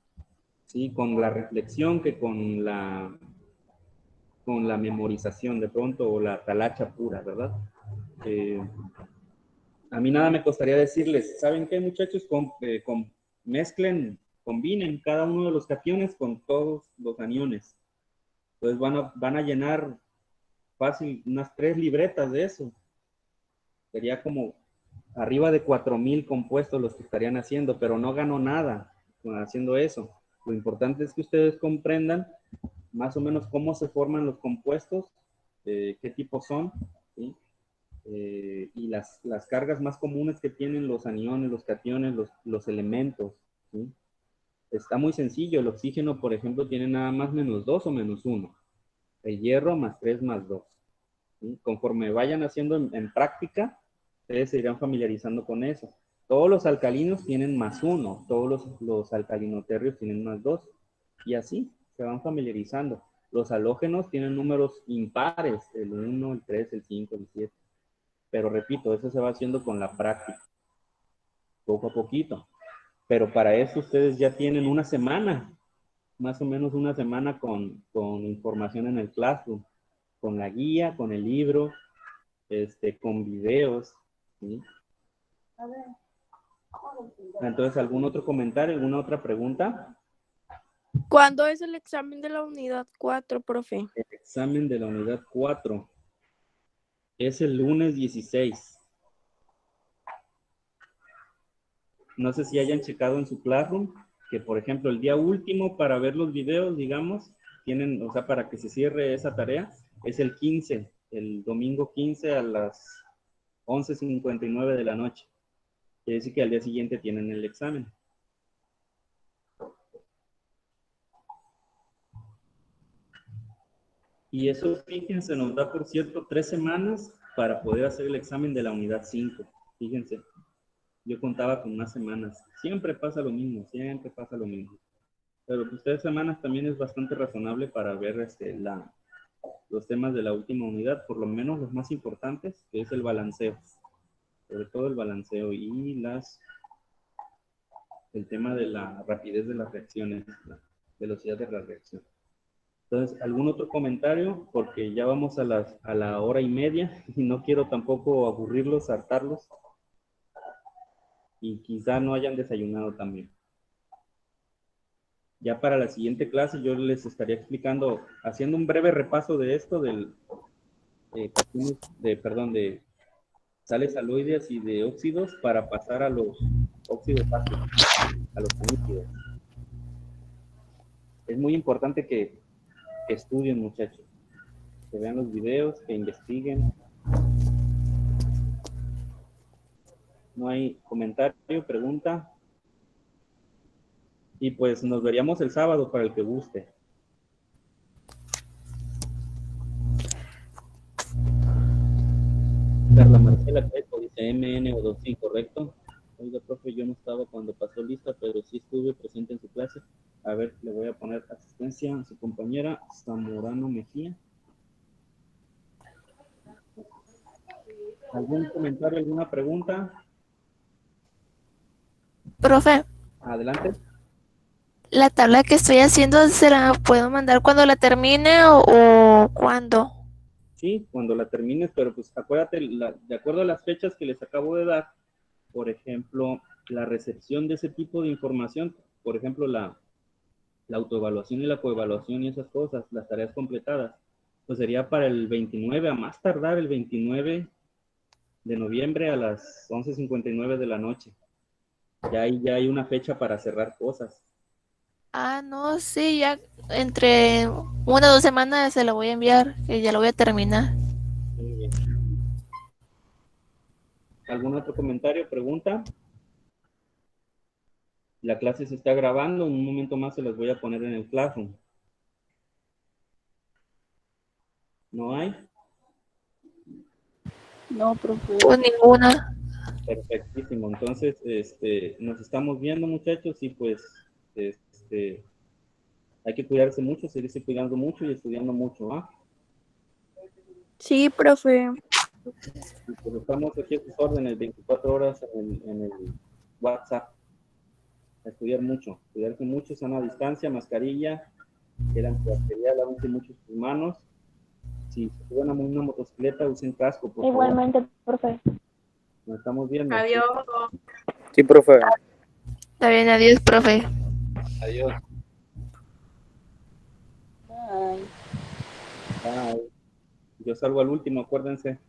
¿sí? Con la reflexión que con la memorización de pronto o la talacha pura, ¿verdad? A mí nada me costaría decirles, ¿saben qué, muchachos? Mezclen, combinen cada uno de los cationes con todos los aniones. Entonces van a llenar fácil unas 3 libretas de eso. Sería como arriba de 4000 compuestos los que estarían haciendo, pero no ganó nada haciendo eso. Lo importante es que ustedes comprendan más o menos cómo se forman los compuestos, qué tipos son, ¿sí? Y las cargas más comunes que tienen los aniones, los cationes, los elementos, ¿sí? Está muy sencillo. El oxígeno, por ejemplo, tiene nada más -2 o -1. El hierro +3 +2. ¿Sí? Conforme vayan haciendo en práctica, ustedes se irán familiarizando con eso. Todos los alcalinos tienen +1, todos los alcalinoterrios tienen +2, y así se van familiarizando. Los halógenos tienen números impares, el 1, el 3, el 5, el 7. Pero repito, eso se va haciendo con la práctica, poco a poquito. Pero para eso ustedes ya tienen una semana, más o menos una semana con información en el Classroom, con la guía, con el libro, con videos, ¿sí? Entonces, ¿algún otro comentario, alguna otra pregunta? ¿Cuándo es el examen de la unidad 4, profe? El examen de la unidad 4 es el lunes 16. No sé si hayan checado en su Classroom que, por ejemplo, el día último para ver los videos, digamos, tienen, o sea, para que se cierre esa tarea, es el 15, el domingo 15 a las 11:59 de la noche. Quiere decir que al día siguiente tienen el examen. Y eso, fíjense, nos da, por cierto, 3 semanas para poder hacer el examen de la unidad 5. Fíjense, yo contaba con más semanas. Siempre pasa lo mismo, siempre pasa lo mismo. Pero pues 3 semanas también es bastante razonable para ver los temas de la última unidad, por lo menos los más importantes, que es el balanceo. Sobre todo el balanceo y el tema de la rapidez de las reacciones, la velocidad de la reacción. Entonces, ¿algún otro comentario? Porque ya vamos a la hora y media y no quiero tampoco aburrirlos, hartarlos, y quizá no hayan desayunado también. Ya para la siguiente clase yo les estaría explicando, haciendo un breve repaso de esto, de sales aloideas y de óxidos, para pasar a los óxidos ácidos, a los líquidos. Es muy importante que estudien, muchachos, que vean los videos, que investiguen. No hay comentario, pregunta. Y pues nos veríamos el sábado para el que guste. Carla Marcela Crespo dice MNO2, sí, correcto. Oiga, profe, yo no estaba cuando pasó lista, pero sí estuve presente en su clase. A ver, le voy a poner asistencia a su compañera Zamorano Mejía. ¿Algún comentario, alguna pregunta? Profe, Adelante. la tabla que estoy haciendo, ¿se la puedo mandar cuando la termine o cuándo? Sí, cuando la termines, pero pues acuérdate, de acuerdo a las fechas que les acabo de dar, por ejemplo, la recepción de ese tipo de información, por ejemplo, la autoevaluación y la coevaluación y esas cosas, las tareas completadas, pues sería para el 29, a más tardar el 29 de noviembre a las 11:59 de la noche. Ya ahí ya hay una fecha para cerrar cosas. Ah, no, sí, ya entre 1 o 2 semanas se la voy a enviar, que ya lo voy a terminar. Muy bien. ¿Algún otro comentario, pregunta? La clase se está grabando, en un momento más se las voy a poner en el Classroom. ¿No hay? No, profe. Pues ninguna. Perfectísimo. Entonces, nos estamos viendo, muchachos, y pues, hay que cuidarse mucho, seguirse cuidando mucho y estudiando mucho, ¿ah? Sí, profe. Y pues estamos aquí a sus órdenes 24 horas en el WhatsApp. A estudiar mucho, cuidarse mucho, sana distancia, mascarilla, quieran antibacterial, lávense mucho sus manos. Si se suben a una motocicleta, usen casco, por favor. Igualmente, profe. Nos estamos viendo. Adiós. Sí, profe. Está bien, adiós, profe. Adiós. Bye. Bye. Yo salgo al último, acuérdense.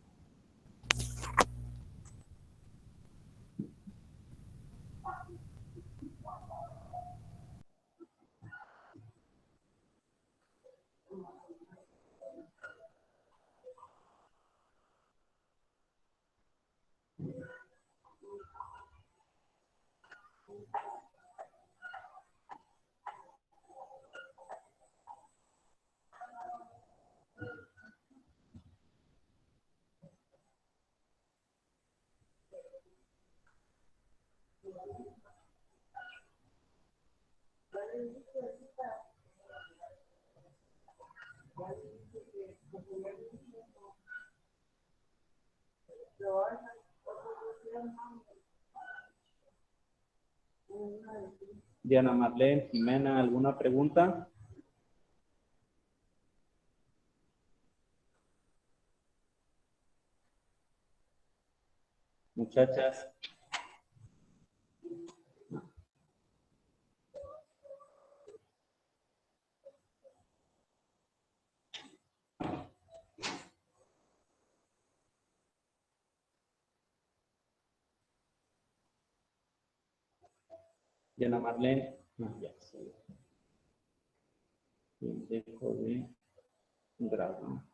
Diana Marlene, Jimena, ¿alguna pregunta? Muchachas. Diana Marlene. No, ya. Dejo de grabar.